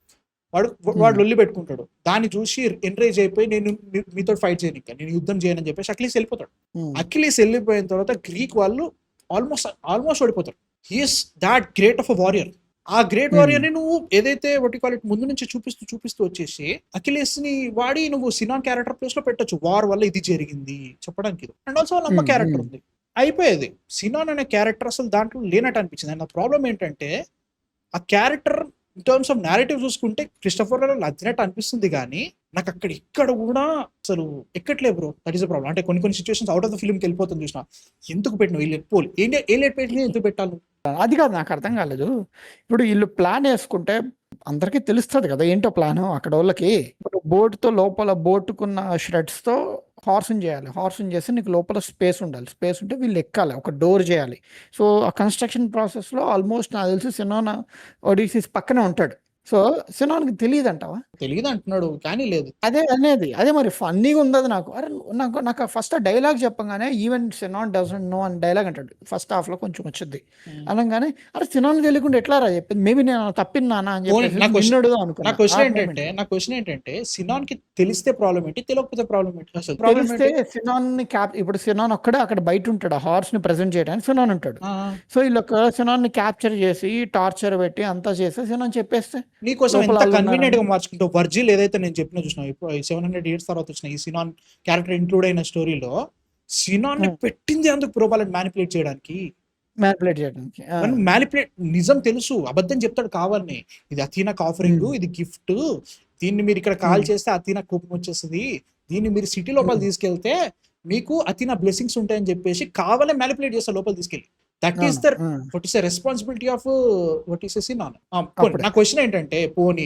వాడు లొల్లి పెట్టుకుంటాడు. దాన్ని చూసి ఎంకరేజ్ అయిపోయి నేను మీతో ఫైట్ చేయను, ఇంకా నేను యుద్ధం చేయను అని చెప్పేసి అఖిలీస్ వెళ్ళిపోతాడు. అఖిలీస్ వెళ్ళిపోయిన తర్వాత గ్రీక్ వాళ్ళు ఆల్మోస్ట్ ఓడిపోతారు. He is that great of a warrior. ఆ గ్రేట్ వారియర్ ని నువ్వు ఏదైతే ముందు నుంచి చూపిస్తూ వచ్చేసి అఖిలీస్ ని వాడి నువ్వు సినాన్ క్యారెక్టర్ ప్లేస్ లో పెట్టొచ్చు. వార్ వల్ల ఇది జరిగింది చెప్పడానికి. అండ్ ఆల్సో వాళ్ళ అమ్మ క్యారెక్టర్ ఉంది, అయిపోయేది. సినాన్ అనే క్యారెక్టర్ అసలు దాంట్లో లేనట్టు అనిపించింది. అండ్ నా ప్రాబ్లం ఏంటంటే ఆ character in terms of narrative చూసుకుంటే క్రిస్టఫర్ నోలన్ నచ్చినట్టు అనిపిస్తుంది, కానీ నాకు ఇక్కడ కూడా అసలు ఎక్కట్లే bro. That is a problem. అంటే కొన్ని సిచ్యువేషన్స్ అవుట్ ఆఫ్ ద ఫిల్మ్కి వెళ్ళిపోతుంది చూసిన. ఎందుకు పెట్టిన ఎందుకు పెట్టాలి అది కాదు, నాకు అర్థం కాలేదు. ఇప్పుడు వీళ్ళు ప్లాన్ వేసుకుంటే అందరికీ తెలుస్తుంది కదా ఏంటో ప్లాన్ అక్కడ వాళ్ళకి. ఇప్పుడు బోట్తో లోపల బోటుకున్న ష్రెడ్స్ తో హార్సింగ్ చేయాలి. హార్సింగ్ చేస్తే నీకు లోపల స్పేస్ ఉండాలి. స్పేస్ ఉంటే వీళ్ళు ఎక్కాలి, ఒక డోర్ చేయాలి. సో ఆ కన్స్ట్రక్షన్ ప్రాసెస్లో ఆల్మోస్ట్ నాకు తెలిసి సినాన్ ఒడిసిస్ పక్కనే ఉంటాడు. సో సినాన్కి తెలియదు అంటావా? తెలియదు అంటున్నాడు, కానీ లేదు అదే మరి ఫన్నీగా ఉంది అది నాకు. అరే నాకు ఫస్ట్ ఆ డైలాగ్ చెప్పగానే ఈవెన్ సినాన్ డజంట్ నో అని డైలాగ్ అంటాడు ఫస్ట్ హాఫ్ లో, కొంచెం వచ్చింది అనగానే అరే సినాన్ తెలియకుండా ఎట్లా రా చెప్పింది, మేబీ నేను తప్పినానా అని చెప్పి నా క్వశ్చన్ ఏంటంటే సినాన్ కి తెలిస్తే ప్రాబ్లం ఏంటి, తెలియకపోతే ప్రాబ్లం ఏంటి? అసలు తెలిస్తే సినాన్ ని ఇప్పుడు సినాన్ ఒక్కడే అక్కడ బయట ఉంటాడు, హార్స్ ని ప్రెజెంట్ చేయడానికి సినాన్ ఉంటాడు. సో వీళ్ళు సినాన్ ని క్యాప్చర్ చేసి టార్చర్ పెట్టి అంతా చేస్తే సినాన్ చెప్పేస్తే నీకోసం ఎంత కన్వీనియంట్ గా మార్చుకుంటావు. వర్జిల్ ఏదైతే నేను చెప్పిన చూసినా, ఇప్పుడు 700 years తర్వాత వచ్చిన ఈ సినాన్ క్యారెక్టర్ ఇంక్లూడ్ అయిన స్టోరీలో సినాన్ ని పెట్టింది అందుకు ప్రో వాళ్ళని మ్యానిపులేట్ చేయడానికి. నిజం తెలుసు, అబద్ధం చెప్తాడు కావాలని. ఇది అథీనాకు ఆఫరింగ్, ఇది గిఫ్ట్, దీన్ని మీరు ఇక్కడ కాల్ చేస్తే అథీనా కోపం వచ్చేస్తుంది, దీన్ని మీరు సిటీ లోపల తీసుకెళ్తే మీకు అథీనా బ్లెస్సింగ్స్ ఉంటాయని చెప్పేసి కావాలని మ్యానిపులేట్ చేస్తారు లోపల తీసుకెళ్ళి. That is the responsibility of chinon. నా క్వశ్చన్ ఏంటంటే, పోనీ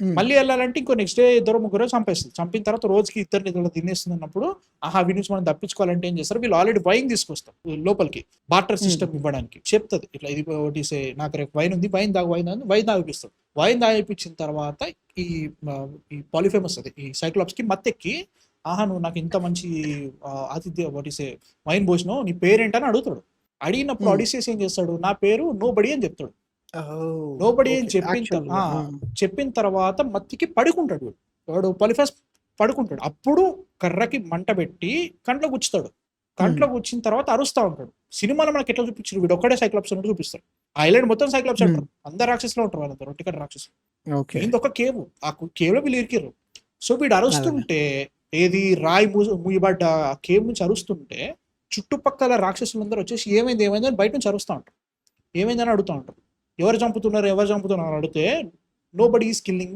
మళ్ళీ వెళ్ళాలంటే ఇంకో నెక్స్ట్ డే ఇద్దరు ముగ్గురు చంపేస్తుంది. చంపిన తర్వాత రోజుకి ఇద్దరు తినేస్తుంది అన్నప్పుడు వీడి నుంచి మనం తప్పించుకోవాలంటే ఏం చేస్తారు, వీళ్ళు ఆల్రెడీ వైన్ తీసుకొస్తారు లోపలికి బార్టర్ సిస్టమ్ ఇవ్వడానికి. చెప్తుంది ఇట్లా ఇది ఒకటి నాకు రేపు వైన్ ఉంది, వైన్ తాగిపిస్తాడు. వైన్ తాగిపించిన తర్వాత ఈ పాలిఫేమస్ అది ఈ సైక్లాప్స్ కి మత్తెక్కి నువ్వు నాకు ఇంత మంచి ఆతిథ్య వైన్ పోసినావు, నీ పేరేంటని అడుగుతాడు. అడిగినప్పుడు ఆడిసియస్ ఏం చేస్తాడు, నా పేరు నోబడి అని చెప్తాడు. నోబడి అని చెప్పిన తర్వాత మత్తికి పడుకుంటాడు వాడు పాలిఫేమస్ పడుకుంటాడు. అప్పుడు కర్రకి మంట పెట్టి కంట్లో గుచ్చుతాడు. కంట్లో గుచ్చిన తర్వాత అరుస్తా ఉంటాడు. సినిమాలో మనకి ఎట్లా చూపించారు, వీడు ఒక్కడే సైక్లాప్స్ ఉన్నట్టు చూపిస్తారు. ఐలాండ్ మొత్తం సైక్లాప్స్ అంటారు, అందరు రాక్షసులు ఉంటారు, వాళ్ళందరూ రొట్టికడ రాక్షసులు. ఇది ఒక కేవ్, ఆ కేవ్ లో వీళ్ళు ఇరికిర్రు. సో వీడు అరుస్తుంటే ఏది రాయి మూయబడ్డ కేవ్ నుంచి అరుస్తుంటే చుట్టుపక్కల రాక్షసులందరూ వచ్చేసి ఏమైంది అని బయట నుంచి అరుస్తూ ఉంటారు. ఏమైందని అడుగుతూ ఉంటారు. ఎవరు చంపుతున్నారు అడిగితే నోబడీ ఈస్ కిల్లింగ్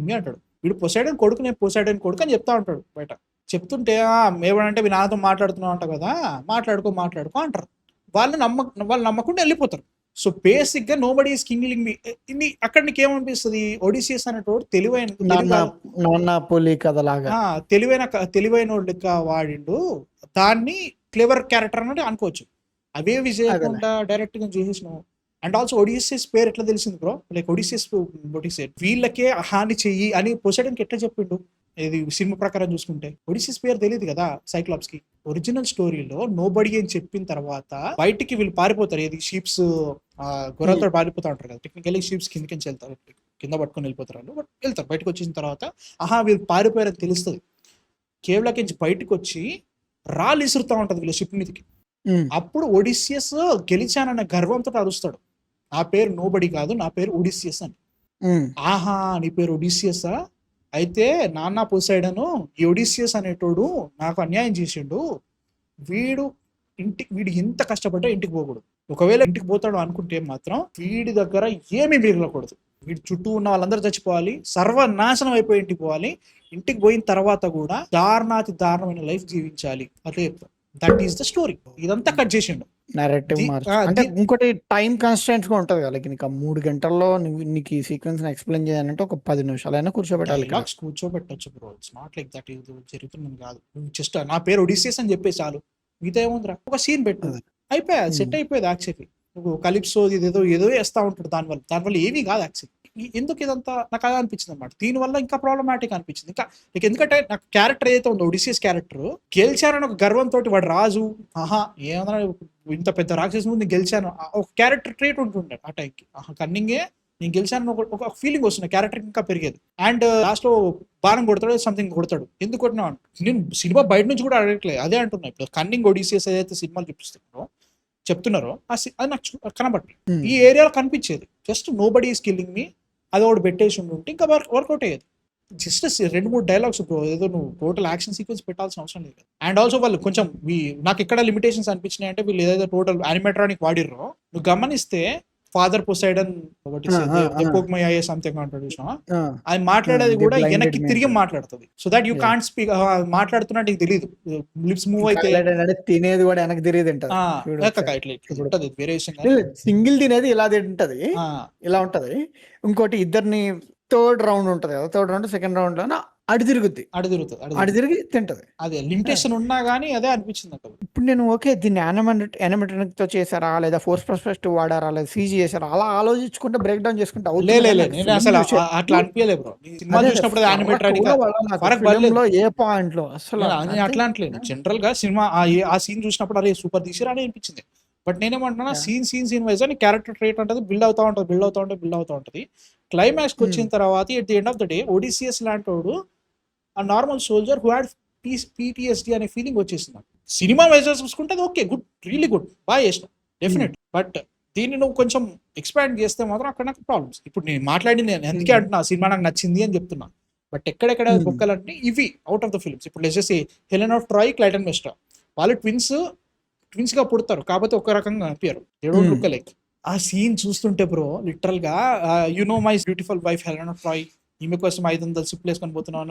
మీ అంటాడు. వీడు పొసైడన్ కొడుకు, నేను పొసైడన్ కొడుకు అని చెప్తా ఉంటాడు బయట. చెప్తుంటే మేమంటే మీ నాన్నతో మాట్లాడుతున్నావు అంట కదా, మాట్లాడుకో అంటారు. వాళ్ళు నమ్మకుండా వెళ్ళిపోతారు. సో బేసిక్ గా నోబడీ ఈస్ కిల్లింగ్ మీ అక్కడ నీకు ఏమనిపిస్తుంది, ఒడిసియస్ అనేటోడు తెలివైన లెక్క వాడిండు, దాన్ని క్లెవర్ క్యారెక్టర్ అని అనుకోవచ్చు. అవేవి చేయకుండా డైరెక్ట్ గా చేసేసినావు. అండ్ ఆల్సో ఒడిసియస్ పేరు ఎట్లా తెలిసింది బ్రో, లైక్ ఒడిసియస్ వీళ్ళకే హాని చెయ్యి అని పొసైడన్ కి ఎట్లా చెప్పిండు, ఇది సినిమా ప్రకారం చూసుకుంటే ఒడిసియస్ పేరు తెలియదు కదా సైక్లాప్స్ కి. ఒరిజినల్ స్టోరీలో నోబడి అని చెప్పిన తర్వాత బయటికి వీళ్ళు పారిపోతారు, ఏది షీప్స్ గొర్రెలతో పారిపోతా ఉంటారు కదా. టెక్నికల్లీ షీప్స్ కిందకి వెళ్తారు, కింద పట్టుకొని వెళ్ళిపోతారు వాళ్ళు, బట్ వెళ్తారు. బయటకు వచ్చిన తర్వాత వీళ్ళు పారిపోయారని తెలుస్తుంది. కేవ్లకించి బయటకు వచ్చి రాళ్ళు ఇసురుతా ఉంటది వీళ్ళ షిప్ మీదకి. అప్పుడు ఒడిసియస్ గెలిచానన్న గర్వంతో అరుస్తాడు, నా పేరు నోబడి కాదు, నా పేరు ఒడిసియస్ అని. నీ పేరు ఒడిసియసా, అయితే నాన్న పొసైడను ఈ ఒడిసియస్ అనేటోడు నాకు అన్యాయం చేసిండు, వీడు ఎంత కష్టపడ్డా ఇంటికి పోకూడదు. ఒకవేళ ఇంటికి పోతాడు అనుకుంటే మాత్రం వీడి దగ్గర ఏమీ మిగలకూడదు. వీడి చుట్టూ ఉన్న వాళ్ళందరూ చచ్చిపోవాలి, సర్వనాశనం అయిపోయి ఇంటికి పోవాలి. ఇంటికి పోయిన తర్వాత కూడా దారుణమైన లైఫ్ జీవించాలి. అదే దట్ ఈస్ ద స్టోరీ. ఇదంతా కట్ చేసిండు నరేటివ్ అంటే ఇంకోటి టైం కన్స్టెంట్స్ గా ఉంటది కదా, నీకు 3 గంటల్లో నీకు ఈ సీక్వెన్స్ ఎక్స్ప్లెయిన్ చేయాలంటే ఒక 10 నిమిషాలైనా కూర్చోబెట్టాలి. కూర్చోబెట్టచ్చు bro, it's not like that ఇది జరుగుతుంది కాదు. జస్ట్ నా పేరు ఒడిసియస్ అని చెప్పేసి చాలు, మిగతా ఏముందిరా ఒక సీన్ పెట్టు అయిపోయా, సెట్ అయిపోయేది. యాక్చువల్లీ నువ్వు కలిప్సో ఏదో వేస్తా ఉంటాడు, దానివల్ల ఏమీ కాదు. యాక్చువల్లీ ఎందుకు ఇదంతా నాకు అలా అనిపించింది అనమాట. దీనివల్ల ఇంకా ప్రాబ్లమాటిక్ అనిపించింది. ఇంకా ఎందుకంటే నాకు క్యారెక్టర్ ఏదైతే ఉందో ఒడిసియస్ క్యారెక్టర్, గెలిచానని ఒక గర్వంతో వాడు రాజు ఏమన్నా ఇంత పెద్ద రాక్షసు ముందు గెలిచాను ఒక క్యారెక్టర్ ట్రేట్ ఉంటుండే ఆ టైంకి. కన్నింగే నేను గెలిచాను ఒక ఫీలింగ్ వస్తుంది, క్యారెక్టర్ ఇంకా పెరిగేది. అండ్ లాస్ట్ లో బాణం కొడతాడు, సంథింగ్ కొడతాడు, ఎందుకు కొట్టినా నేను సినిమా బయట నుంచి కూడా అడగట్లేదు, అదే అంటున్నా. ఇప్పుడు కన్నింగ్ ఒడిసియస్ ఏదైతే సినిమాలు చెప్తున్నారో అది నాకు కనబట్టలేదు. ఈ ఏరియాలో కనిపించేది జస్ట్ నోబడీ ఈస్ కిల్లింగ్ మీ, అది ఒకటి పెట్టేసి ఉంటే ఇంకా వర్కౌట్ అయ్యేది. జస్ట్ 2-3 డైలాగ్స్ ఏదో నువ్వు టోటల్ యాక్షన్ సీక్వెన్స్ పెట్టాల్సిన అవసరం లేదు. అండ్ ఆల్సో వాళ్ళు కొంచెం నాకు ఎక్కడ లిమిటేషన్స్ అనిపించినాయి అంటే, వీళ్ళు ఏదైతే టోటల్ యానిమేట్రానిక్ వాడిర్రో నువ్వు గమనిస్తే ఫాదర్ పొసైడన్ సంథింగ్ అంటాడు చూసినా, అది మాట్లాడేది కూడా వెనక్కి తిరిగి మాట్లాడుతుంది. So that you can't speak, మాట్లాడుతున్నట్టు నీకు తెలియదు, లిప్స్ మూవ్ అయితే తినేది కూడా వెనక్కి తిరిగి తింటది. వేరే సింగిల్ తినేది ఇలా తింటది, ఇలా ఉంటది. ఇంకోటి ఇద్దరిని థర్డ్ రౌండ్ ఉంటది కదా, థర్డ్ రౌండ్ సెకండ్ రౌండ్ లో అడి తిరిగి తింటది. అదే లిమిటేషన్ ఉన్నా గానీ అదే అనిపించింది. ఇప్పుడు నేను దీన్ని యానిమేట్రానిక్ తో చేశారా, లేదా ఫోర్స్ పర్స్పెక్టివ్ వాడారా, లేదా సీజీ చేశారా, అలా ఆలోచించుకుంటే బ్రేక్ డౌన్ చేసుకుంటే అట్లా అనిపించలేదు బ్రో. ఏ పాయింట్ లో అసలు అట్లా అంటలేదు. జనరల్ గా సినిమా ఆ సీన్ చూసినప్పుడు అరే సూపర్ తీసిరా అని అనిపించింది. బట్ నేనేమంటున్నా, సీన్ వైజ్ అని క్యారెక్టర్ ట్రేట్ ఉంటుంది, బిల్డ్ అవుతా ఉంటుంది. క్లైమాక్స్ కి వచ్చిన తర్వాత at the end of the day Odysseus లాంటి ఆ normal soldier who had PTSD అనే ఫీలింగ్ వచ్చేసింది. సినిమా వైజ్ చూసుకుంటే ఓకే, గుడ్, రియల్లీ గుడ్, బాగా చేసిన డెఫినెట్. బట్ దీన్ని నువ్వు కొంచెం ఎక్స్పాండ్ చేస్తే మాత్రం అక్కడ నాకు ప్రాబ్లమ్స్. ఇప్పుడు నేను మాట్లాడింది అందుకే అంటున్నా సినిమా నాకు నచ్చింది అని చెప్తున్నా. బట్ ఎక్కడెక్కడ బొక్కలంటే ఇవి అవుట్ ఆఫ్ ద ఫిల్మ్స్. ఇప్పుడు let's say Helen of Troy, Clytemnestra, వాళ్ళు ట్విన్స్ గా పుడతారు, కాకపోతే ఒక రకంగా అనిపించారు, దే డోంట్ లుక్ లైక్. ఆ సీన్ చూస్తుంటే బ్రో లిటరల్ గా you know my beautiful wife Helen of Troy, ఈమె కోసం 500 షిప్ వేసుకొని పోతున్నావు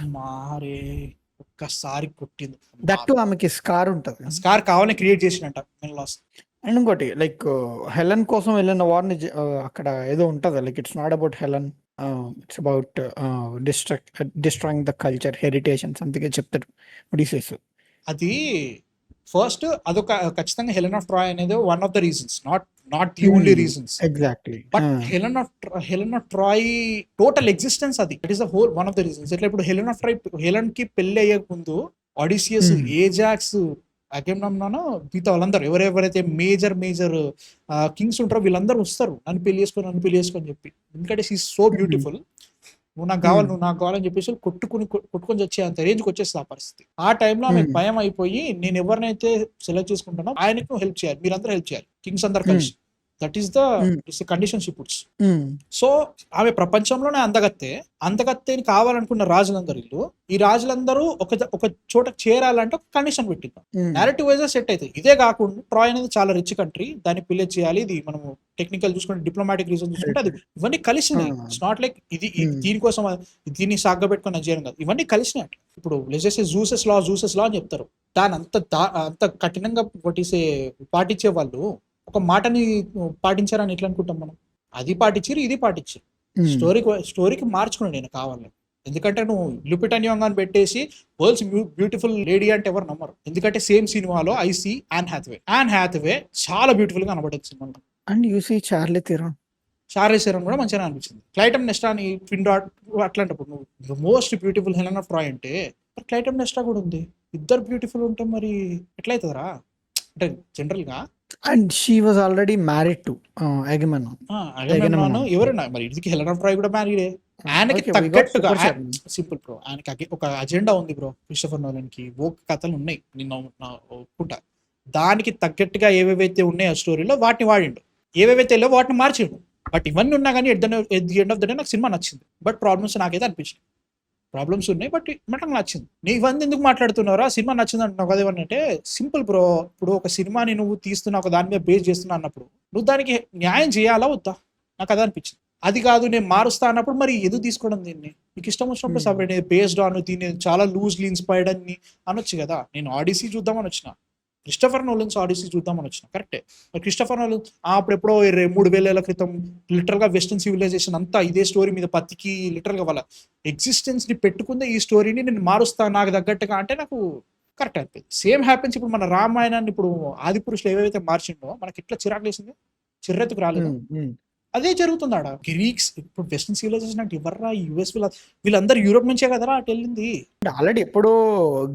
అమ్మారే ఒక్కసారి కొట్టింది. దట్టు ఆమెకి స్కార్ ఉంటది, స్కార్ కావాలని క్రియేట్ చేసినట్ట. అండ్ ఇంకోటి లైక్ హెలెన్ కోసం వెళ్ళిన వారిని అక్కడ ఏదో ఉంటుంది like it's not about Helen, it's about destroying the culture heritage అని సంథింగ్ చెప్తాడు ఒడిసేస్. అది ఫస్ట్ అదొక ఖచ్చితంగా హెలెన్ ఆఫ్ ట్రాయ్ అనేది one of the reasons, not the only reasons. Exactly. But Helen of Troy total existence అది, that is the whole one of the reasons. ఇట్లా ఇప్పుడు Helen కి పెళ్లి అయ్యే ముందు ఆడిసియస్, ఏజాక్స్, అగెమ్నమ్నాన్, మిగతా వాళ్ళందరూ ఎవరెవరైతే మేజర్ కింగ్స్ ఉంటారో వీళ్ళందరూ వస్తారు నన్ను పెళ్లి చేసుకొని చెప్పి. ఎందుకంటే షీ సో బ్యూటిఫుల్, నువ్వు నాకు కావాలని చెప్పేసి కొట్టుకొని వచ్చే అంత రేంజ్కి వచ్చేస్తుంది ఆ పరిస్థితి. ఆ టైంలో ఆమెకు భయం అయిపోయి నేను ఎవరినైతే సెలెక్ట్ చేసుకుంటానో ఆయనకు హెల్ప్ చేయాలి, మీరందరూ హెల్ప్ చేయాలి, కింగ్స్ అందరు కలిసి. That is the condition she puts. So ఆమె ప్రపంచంలోనే అందగత్తేని కావాలనుకున్న రాజులందరూ, ఈ రాజులందరూ ఒక చోట చేరాలంటే ఒక కండిషన్ పెట్టింది. నేరేటివ్ వైజ్ సెట్ అవుతుంది. ఇదే కాకుండా ట్రాయ్ అనేది చాలా రిచ్ కంట్రీ, దాన్ని పిల్లే చేయాలి, ఇది మనము టెక్నికల్ చూసుకుంటే డిప్లొమాటిక్ రీజన్ చూసుకుంటే అది ఇవన్నీ కలిసినాయి. ఇట్స్ నాట్ లైక్ ఇది దీనికోసం దీన్ని సాగ్గ పెట్టుకుని చేయడం కాదు, ఇవన్నీ కలిసినాయి. ఇప్పుడు లెజెస్ జూసెస్ లా అని చెప్తారు, దాని అంత కఠినంగా పాటించే వాళ్ళు ఒక మాటని పాటించారని ఎట్లా అనుకుంటాం మనం? అది పాటించారు, ఇది పాటించారు. స్టోరీకి మార్చుకున్నాడు నేను కావాలని. ఎందుకంటే నువ్వు లుపిటన్ యాంగ్ అని పెట్టేసి వరల్డ్స్ బ్యూటిఫుల్ లేడీ అంటే ఎవరు నమ్మరు. ఎందుకంటే సేమ్ సినిమాలో ఐ సీ యాన్ హ్యాథవే చాలా బ్యూటిఫుల్ గా కనబడేది సినిమాలో. And you see Charlie Theron కూడా మంచిగా అనిపించింది. క్లైటెమ్నెస్ట్రా అని పిండాట్ అట్లాంటప్పుడు నువ్వు most beautiful Helen of Troy అంటే క్లైటెమ్నెస్ట్రా కూడా ఉంది. ఇద్దరు బ్యూటిఫుల్ ఉంటే మరి ఎట్లయితుందిరా అంటే జనరల్ గా. And she was already married to Agamemnon. ఎవరైనా మరి ఇది హెలెన్ ఆఫ్ ట్రాయ్ కూడా మ్యారీడే. ఆయనకి తగ్గట్టుగా సింపుల్ బ్రో, ఆయనకి ఒక అజెండా ఉంది బ్రో. క్రిస్టోఫర్ నోలన్ కి ఓ కథలు ఉన్నాయి, నిన్న ఒప్పుకుంటా. దానికి తగ్గట్టుగా ఏవేవైతే ఉన్నాయో స్టోరీలో వాటిని వాడిండు, ఏవేవైతే లేవో వాటిని మార్చిండు. బట్ ఇవన్నీ ఉన్నా కానీ at the end of the day నాకు సినిమా నచ్చింది. బట్ ప్రాబ్లమ్స్ నాకైతే అనిపించింది, ప్రాబ్లమ్స్ ఉన్నాయి, బట్ నాకు నచ్చింది. నీ ఇవన్నీ ఎందుకు మాట్లాడుతున్నారా, సినిమా నచ్చింది అంటున్నావు కదా. ఏమన్నంటే సింపుల్ బ్రో, ఇప్పుడు ఒక సినిమాని నువ్వు తీస్తున్నావు, ఒక దాని మీద బేస్ చేస్తున్నా అన్నప్పుడు నువ్వు దానికి న్యాయం చేయాలా వద్దా? నాకు అదే అనిపించింది. అది కాదు నేను మారుస్తా అన్నప్పుడు మరి ఎందుకు తీసుకోవడం దీన్ని? నీకు ఇష్టం వచ్చినప్పుడు సపరేట్ బేస్డ్ ఆన్ దీన్ని చాలా లూజ్లీ ఇన్స్పైర్డ్ అని అనొచ్చు కదా. నేను ఆడిసీ చూద్దామని వచ్చిన, క్రిస్టోఫర్ నోలన్స్ ఆడిసీ చూద్దామని వచ్చిన, కరెక్టే. మరి క్రిస్టోఫర్ నోలన్ అప్పుడెప్పుడో 3000 ఏళ్ల క్రితం లిటరల్ గా వెస్టర్న్ సివిలైజేషన్ అంతా ఇదే స్టోరీ మీద పత్తికి లిటరల్ గా వాళ్ళ ఎగ్జిస్టెన్స్ ని పెట్టుకుందే ఈ స్టోరీని నేను మారుస్తా నాకు తగ్గట్టుగా అంటే నాకు కరెక్ట్ అయిపోయింది. సేమ్ హ్యాపెన్స్ ఇప్పుడు మన రామాయణాన్ని ఇప్పుడు ఆదిపురుషులు ఏవైతే మార్చిండో మనకి ఇట్లా చిరాకు లేసింది, చిర్రెత్తుకు రాలేదు. అదే జరుగుతుంది ఆడ. గ్రీక్స్ ఇప్పుడు వెస్టర్న్ సివిలైజేషన్ అంటే ఎవర్రా, యుఎస్ వీళ్ళందరూ యూరోప్ నుంచే కదరా అటు వెళ్ళింది. ఆల్రెడీ ఎప్పుడో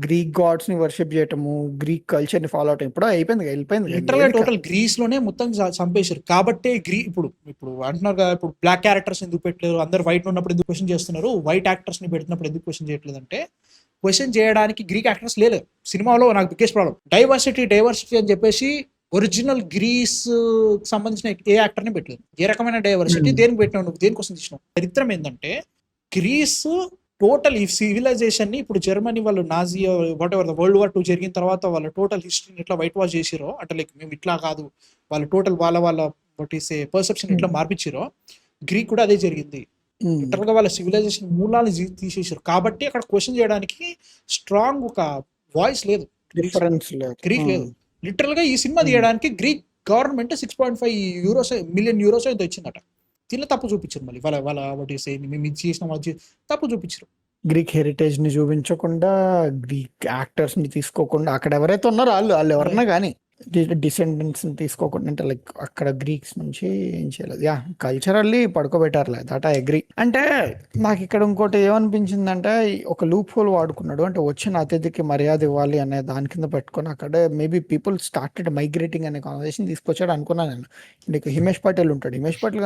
గ్రీక్ గాడ్స్ ని వర్షిప్ చేయటము, గ్రీక్ కల్చర్ ని ఫాలో అవటం ఎప్పుడో వెళ్ళిపోయింది. లిటరల్ టోటల్ గ్రీస్ లోనే మొత్తం చంపేశారు. కాబట్టి ఇప్పుడు అంటున్నారు కదా, ఇప్పుడు బ్లాక్ క్యారెక్టర్స్ ఎందుకు పెట్టలేరు, అందరు వైట్ ఉన్నప్పుడు ఎందుకు క్వశ్చన్ చేస్తున్నారు, వైట్ యాక్టర్స్ ని పెట్టినప్పుడు ఎందుకు క్వశ్చన్ చేయట్లేదు అంటే క్వశ్చన్ చేయడానికి గ్రీక్ యాక్టర్స్ లేదు సినిమాలో. నాకు బిగ్గెస్ట్ ప్రాబ్లం డైవర్సిటీ అని చెప్పేసి ఒరిజినల్ గ్రీస్ సంబంధించిన ఏ యాక్టర్ని పెట్టలేదు. ఏ రకమైన డైవర్సిటీ దేనికి పెట్టినావు నువ్వు, దేనికోసం తీసినావు? చరిత్రం ఏంటంటే గ్రీస్ టోటల్ ఈ సివిలైజేషన్ ని ఇప్పుడు జర్మనీ వాళ్ళు Nazi what ever world war 2 జరిగిన తర్వాత వాళ్ళ టోటల్ హిస్టరీని ఎట్లా వైట్ వాష్ చేసిరో, అంటే లైక్ మేము ఇట్లా కాదు, వాళ్ళు టోటల్ వాళ్ళ పర్సెప్షన్ ఇట్లా మార్పించారో, గ్రీక్ కూడా అదే జరిగింది. లిటరల్ గా వాళ్ళ సివిలైజేషన్ మూలాలు తీసేసారు. కాబట్టి అక్కడ క్వశ్చన్ చేయడానికి స్ట్రాంగ్ ఒక వాయిస్ లేదు, గ్రీక్ లేదు. లిటరల్ గా ఈ సినిమా తీయడానికి గ్రీక్ గవర్నమెంట్ 6.5 మిలియన్ యూరోస్ అయితే వచ్చిందట. దీనిలో తప్పు చూపించారు. మళ్ళీ వాళ్ళ మేము ఇది చేసిన తప్పు చూపించారు. గ్రీక్ హెరిటేజ్ ని చూపించకుండా, గ్రీక్ యాక్టర్స్ ని తీసుకోకుండా, అక్కడ ఎవరైతే ఉన్నారో వాళ్ళు ఎవరన్నా కానీ డిసెండెంట్స్ ని తీసుకోకుండా, అంటే లైక్ అక్కడ గ్రీక్స్ నుంచి ఏం చేయలేదు. కల్చరల్లీ పడుకోబెట్టారులే, దట్ ఐ అగ్రీ. అంటే నాకు ఇక్కడ ఇంకోటి ఏమనిపించిందంటే ఒక లూప్ హోల్ వాడుకున్నాడు. అంటే వచ్చిన అతిథికి మర్యాద ఇవ్వాలి అనే దాని కింద పెట్టుకొని అక్కడే మేబీ పీపుల్ స్టార్టెడ్ మైగ్రేటింగ్ అనే కాన్వర్సేషన్ తీసుకొచ్చాడు అనుకున్నాను నేను. నీకు హిమేష్ పటేల్ ఉంటాడు, హిమేష్ పటేల్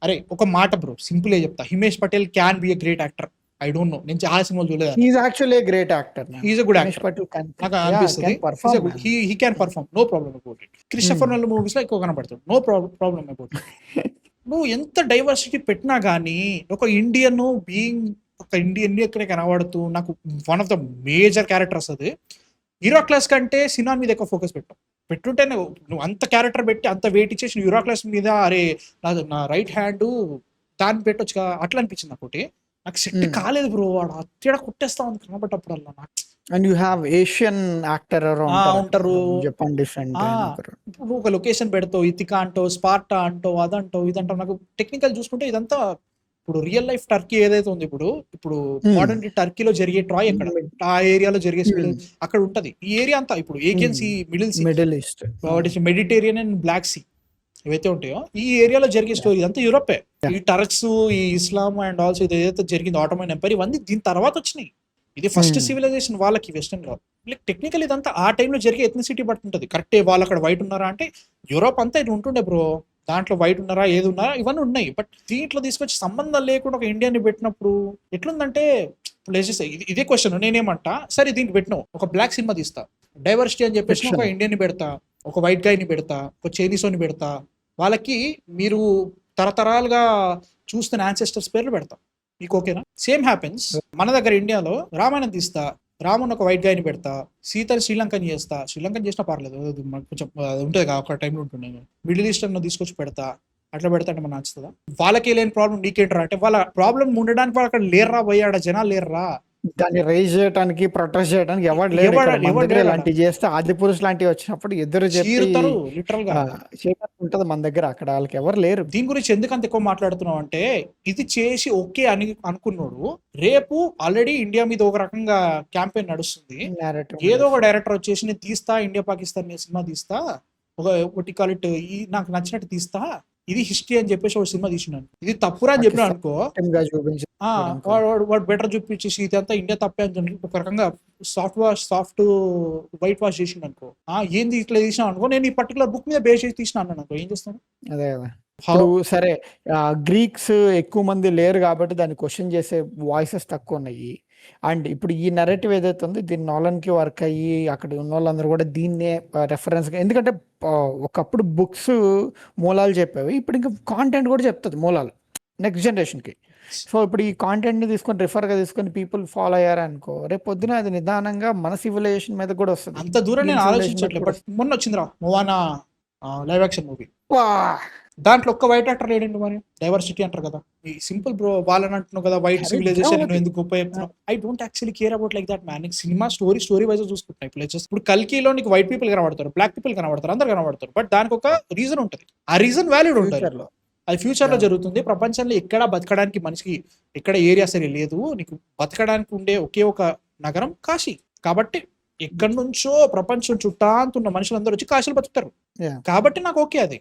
అరే ఒక మాట బ్రో, సింపుల్ గా చెప్తా, Himesh Patel can be a great actor. I don't know, నేను చాలా సినిమాలు చూడలేదు. He is actually a great actor. He is a good actor. నాకు అనిపిస్తుంది he can perform, no problem about it. Christopher Nolan movies లో ఎక్కువ కనబడతాడు, నో ప్రాబ్లమ్ అబౌట్ ఇట్. నువ్వు ఎంత డైవర్సిటీ పెట్టినా కానీ ఒక ఇండియన్ ఎక్కడ కనబడుతూ నాకు one of the major characters అది. హీరోక్లాస్ కంటే సినిమా మీద ఎక్కువ ఫోకస్ పెట్టుంటే నువ్వు అంత క్యారెక్టర్ పెట్టి అంత వెయిట్ ఇచ్చేసి హీరోక్లాస్ మీద అరే నా రైట్ హ్యాండ్ దాన్ని పెట్టొచ్చు అట్లా అనిపించింది. ఒకటి నాకు సెట్ కాలేదు బ్రో, వాడు అత్తేడ కొట్టేస్తా ఉంది కనబడ్డప్పుడల్లా. నాకు and you have Asian actor ఎవరో ఉంటారు అక్కడ. ఉంటారు. జపాన్ డిఫరెంట్ ఆ! అయిన ఒకరు. ఇప్పుడు నువ్వు ఒక లొకేషన్ పెడతావు. ఇతికా అంటావు, స్పార్టా అంటావు, అదంటావు, ఇదంటావు. నాకు టెక్నికల్ చూసుకుంటే ఇదంతా ఇప్పుడు రియల్ లైఫ్ టర్కీ ఏదైతే ఉంది ఇప్పుడు మోడర్న్ డే టర్కీలో జరిగే ట్రాయ్ ఎక్కడ? ఆ ఏరియాలో జరిగే అక్కడ ఉంటది. ఈ ఏరియా అంతా ఇప్పుడు Aegean Sea, middle sea, Middle East, what is Mediterranean and Black Sea ఏవైతే ఉంటాయో ఈ ఏరియాలో జరిగే స్టోరీ ఇదంతా యూరోపే. ఈ టర్క్స్, ఈ ఇస్లాం అండ్ ఆల్సో ఇది ఏదైతే జరిగింది ఆటోమన్ ఎంపైర్, ఇవన్నీ దీని తర్వాత వచ్చినాయి. ఇది ఫస్ట్ సివిలైజేషన్ వాళ్ళకి వెస్టర్న్ లో. లైక్ టెక్నికల్ ఇదంతా ఆ టైంలో జరిగే ఎథ్నిసిటీ బట్టి ఉంటుంది. కరెక్టే, వాళ్ళు అక్కడ వైట్ ఉన్నారా అంటే యూరోప్ అంతా ఇది ఉంటుండే బ్రో. దాంట్లో వైట్ ఉన్నారా, ఏది ఉన్నారా, ఇవన్నీ ఉన్నాయి. బట్ దీంట్లో తీసుకొచ్చి సంబంధం లేకుండా ఒక ఇండియాని పెట్టినప్పుడు ఎట్లుందంటే ప్లేసెస్ ఇదే క్వశ్చన్. నేనేమంటా, సరే దీనికి పెట్టినావు, ఒక బ్లాక్ సినిమా తీస్తా, డైవర్సిటీ అని చెప్పేసి ఒక ఇండియన్ ని పెడతా, ఒక వైట్ గాయ్ ని పెడతా, ఒక చైనీసోని పెడతా, వాళ్ళకి మీరు తరతరాలుగా చూస్తున్న యాన్సెస్టర్స్ పేర్లు పెడతా, మీకు ఓకేనా? సేమ్ హ్యాపెన్స్ మన దగ్గర ఇండియాలో. రామాయణం తీస్తా, రాముని ఒక వైట్ గాయని పెడతా, సీతని శ్రీలంకని చేస్తా, శ్రీలంకని చేసినా పర్లేదు, కొంచెం ఉంటుంది కదా, ఒక టైంలో ఉంటుంది. మిడిల్ ఈస్ట్ అన్న తీసుకొచ్చి పెడతా, అట్లా పెడతా అంటే మనకు నచ్చుతుందా? వాళ్ళకి లేని ప్రాబ్లం నీకేంటారా అంటే, వాళ్ళ ప్రాబ్లం ఉండడానికి వాళ్ళు అక్కడ లేర్రా, పోయాడ జనాలు లేర్రా. దాన్ని రైజ్ చేయడానికి, ప్రొటెస్ట్ చేయడానికి ఎవరు లేరు ఇక్కడ. మన దగ్గర ఇలాంటివి చేస్తే ఆది పురుష్ లాంటివి వచ్చినప్పుడు ఎదురు చెప్పి లిటరల్ గా ఉంటది మన దగ్గర. అక్కడ వాళ్ళకి ఎవరు లేరు. దీని గురించి ఎందుకంత ఎక్కువ మాట్లాడుతున్నావు అంటే, ఇది చేసి ఓకే అని అనుకున్నాడు, రేపు ఆల్రెడీ ఇండియా మీద ఒక రకంగా క్యాంపెయిన్ నడుస్తుంది. ఏదో ఒక డైరెక్టర్ వచ్చేసి నేను తీస్తా, ఇండియా పాకిస్తాన్ సినిమా తీస్తా, ఒకటి కాల్ ఇట్, నాకు నచ్చినట్టు తీస్తా, ఇది హిస్టరీ అని చెప్పేసి ఒక సినిమా తీసినాను. ఇది తప్పురా అని చెప్పినా అనుకో, వాడు బెటర్ చూపించేసి ఇదంతా ఇండియా తప్పే అని ఒక రకంగా సాఫ్ట్ వైట్ వాష్ చేసిండు అనుకో, ఏంది ఇట్లా తీసినా అనుకో, నేను ఈ పర్టికులర్ బుక్ మీద బేస్ చేసి తీసినా అనుకో, ఏం చేస్తాను? అదే కదా. ఇప్పుడు సరే, గ్రీక్స్ ఎక్కువ మంది లేరు కాబట్టి దాన్ని క్వశ్చన్ చేసే వాయిసెస్ తక్కువ ఉన్నాయి. అండ్ ఇప్పుడు ఈ నెరేటివ్ ఏదైతే ఉందో దీన్ని నాలన్ కి వర్క్ అయ్యి అక్కడ ఉన్న వాళ్ళందరూ కూడా దీన్నే రెఫరెన్స్ గా, ఎందుకంటే ఒకప్పుడు బుక్స్ మూలాలు చెప్పేవి, ఇప్పుడు ఇంకా కాంటెంట్ కూడా చెప్తుంది మూలాలు నెక్స్ట్ జనరేషన్ కి. సో ఇప్పుడు ఈ కాంటెంట్ ని తీసుకొని రిఫర్ గా తీసుకొని పీపుల్ ఫాలో అయ్యారనుకో, రేపు పొద్దున అది నిదానంగా మన సివిలైజేషన్ మీద కూడా వస్తుంది. అంత దూరం నేను ఆలోచించట్లేదు. బట్ మొన్న వచ్చిందిరా మొవానా లైవ్ యాక్షన్ మూవీ, దాంట్లో ఒక్క వైట్ యాక్టర్ లేడండి. మరి డైవర్సిటీ అంటారు కదా, ఈ సింపుల్ బ్రో, వాళ్ళని అంటున్నావు కదా వైట్ సివిలైజేషన్ ఎందుకు గొప్ప చెప్తున్నావు? I don't actually care about like that man. నీకు సినిమా స్టోరీ వైజ్ చూసుకుంటున్నాయి ప్లేసెస్. ఇప్పుడు కల్కిలో నీకు వైట్ పీపుల్ కనబడతారు, బ్లాక్ పీపుల్ కనబడతారు, అందరు కనబడతారు. బట్ దానికి ఒక రీజన్ ఉంటుంది, ఆ రీజన్ వ్యాలిడ్ ఉంటుంది. అది ఫ్యూచర్ లో జరుగుతుంది. ప్రపంచంలో ఎక్కడ బతకడానికి మనిషికి ఎక్కడ ఏరియా సరే లేదు, నీకు బతకడానికి ఉండే ఒకే ఒక నగరం కాశీ. కాబట్టి ఎక్కడి నుంచో ప్రపంచం చుట్టాంతున్న మనుషులందరూ వచ్చి కాశీలు బతుకుతారు. కాబట్టి నాకు ఓకే. అది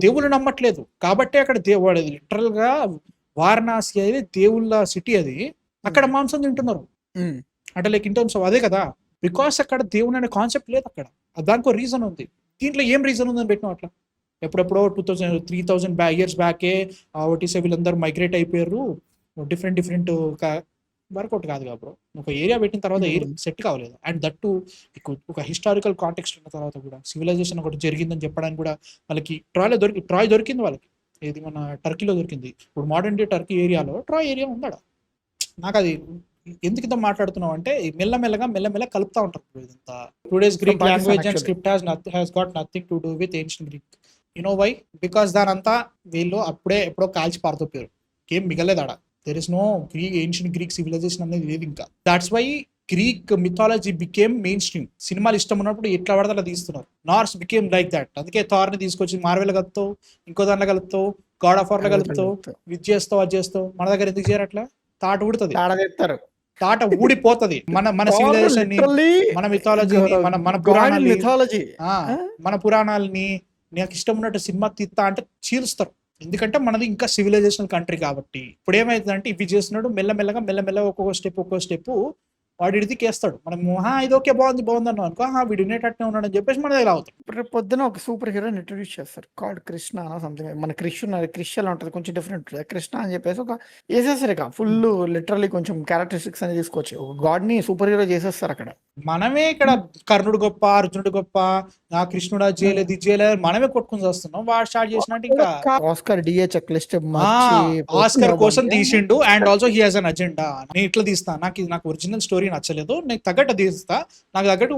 దేవుళ్ళు నమ్మట్లేదు కాబట్టి అక్కడ దేవుడు లిటరల్ గా వారణాసి అనేది దేవుళ్ళ సిటీ, అది అక్కడ మాంసం తింటున్నారు అంటే లైక్ ఇన్ టర్మ్స్ ఆఫ్ అదే కదా, బికాస్ అక్కడ దేవుని అనే కాన్సెప్ట్ లేదు అక్కడ. దానికి రీజన్ ఉంది. దీంట్లో ఏం రీజన్ ఉందని పెట్టినాం అట్లా. ఎప్పుడెప్పుడో 2000-3000 ఇయర్స్ బ్యాకే ఓటీసీ వీళ్ళందరూ మైగ్రేట్ అయిపోయారు, డిఫరెంట్ వర్కౌట్ కాదు కాబట్టి ఒక ఏరియా పెట్టిన తర్వాత సెట్ కావలేదు. అండ్ దట్టు ఒక హిస్టారికల్ కాంటెక్స్ట్ ఉన్న తర్వాత కూడా సివిలైజేషన్ ఒకటి జరిగిందని చెప్పడానికి కూడా వాళ్ళకి ట్రాయ్ దొరికింది వాళ్ళకి. ఇది మన టర్కీలో దొరికింది. ఇప్పుడు మోడర్న్ డే టర్కీ ఏరియాలో ట్రాయ్ ఏరియా ఉందా. నాకు అది ఎందుకు ఇంత మాట్లాడుతున్నావు అంటే, మెల్లమెల్లగా కలుపుతా ఉంటారు ఇదంతా. Today's Greek language and script has got nothing to do with ancient Greek. You know why? Because దానంతా వీళ్ళు ఎప్పుడో కాల్చి పారతోపారు, ఏం మిగలేదు ఆడ. There is no ancient Greek civilization అనేది లేదు ఇంకా. That's why Greek mythology became mainstream. సినిమాలు ఇష్టం ఉన్నప్పుడు ఎట్లా పడితే అలా తీస్తున్నారు. Norse became like that. అందుకే థార్ ని తీసుకొచ్చి మార్వెల్ కలుపుతావు, ఇంకో దాంట్లో కలుపుతావు, గాడ్ ఆఫ్ వార్ లో కలుపుతావు, ఇది చేస్తావు, అది చేస్తావు. మన దగ్గర ఎందుకు చేయరు అట్లా? తాట ఊడుతుంది, తాట ఊడిపోతుంది. మన సివిలైజేషన్ ని, మన మిథాలజీని, మన పురాణాలని నాకు ఇష్టం ఉన్నట్టు సినిమా తీస్తా అంటే చీలుస్తారు. ఎందుకంటే మనది ఇంకా సివిలైజేషనల్ కంట్రీ కాబట్టి. ఇప్పుడు ఏమైతుందంటే ఇవి చేస్తున్నాడు మెల్లమెల్లగా ఒక్కొక్క స్టెప్ వాడి ఇదికేస్తాడు. మనం ఇది ఓకే బాగుంది అన్నాం అనుకో, వీడు వినేటట్టే ఉన్నాడు అని చెప్పేసి మనది ఇలా అవుతుంది. రేపు పొద్దున ఒక సూపర్ హీరోని ఇంట్రొడ్యూస్ చేస్తారు, కాల్డ్ కృష్ణ అనో సంథింగ్. మన క్రిస్టియన్ ఉంటుంది, కొంచెం డిఫరెంట్ ఉంటుంది. కృష్ణ అని చెప్పేసి ఒక వేసేస్తారు ఇక ఫుల్ లిటరల్లీ కొంచెం క్యారెక్టరిస్టిక్స్ అని తీసుకొచ్చి ఒక గాడ్ ని సూపర్ హీరో చేసేస్తారు అక్కడ. మనమే ఇక్కడ కర్ణుడు గొప్ప, అర్జునుడు గొప్ప, నా కృష్ణుడా చేయలేదు, ఇది చేయలేదు, మనమే కొట్టుకుని వస్తున్నాం. వాడు స్టార్ట్ చేసినట్టు ఇంకా ఆస్కర్ డిఏ చెక్ లిస్ట్ ఆస్కర్ కోసం తీసిండు. And also he has an agenda. నేను ఇట్లా తీస్తా, నాకు ఒరిజినల్ స్టోరీ నచ్చలేదు, నాకు తగ్గట్టు తీస్తా, నాకు తగ్గట్టు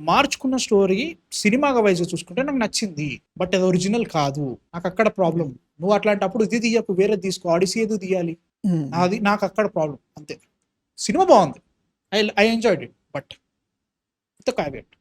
మార్చుకున్న స్టోరీ సినిమాగా వైజ్ చూసుకుంటే నాకు నచ్చింది, బట్ అది ఒరిజినల్ కాదు. నాకు అక్కడ ప్రాబ్లం. నువ్వు అట్లాంటప్పుడు ఇది తీయకు, వేరే తీసుకో. ఆడిసీ ఏది తీయాలి? అది నాకు అక్కడ ప్రాబ్లం. అంతే. సినిమా బాగుంది, I enjoyed it. But with caveat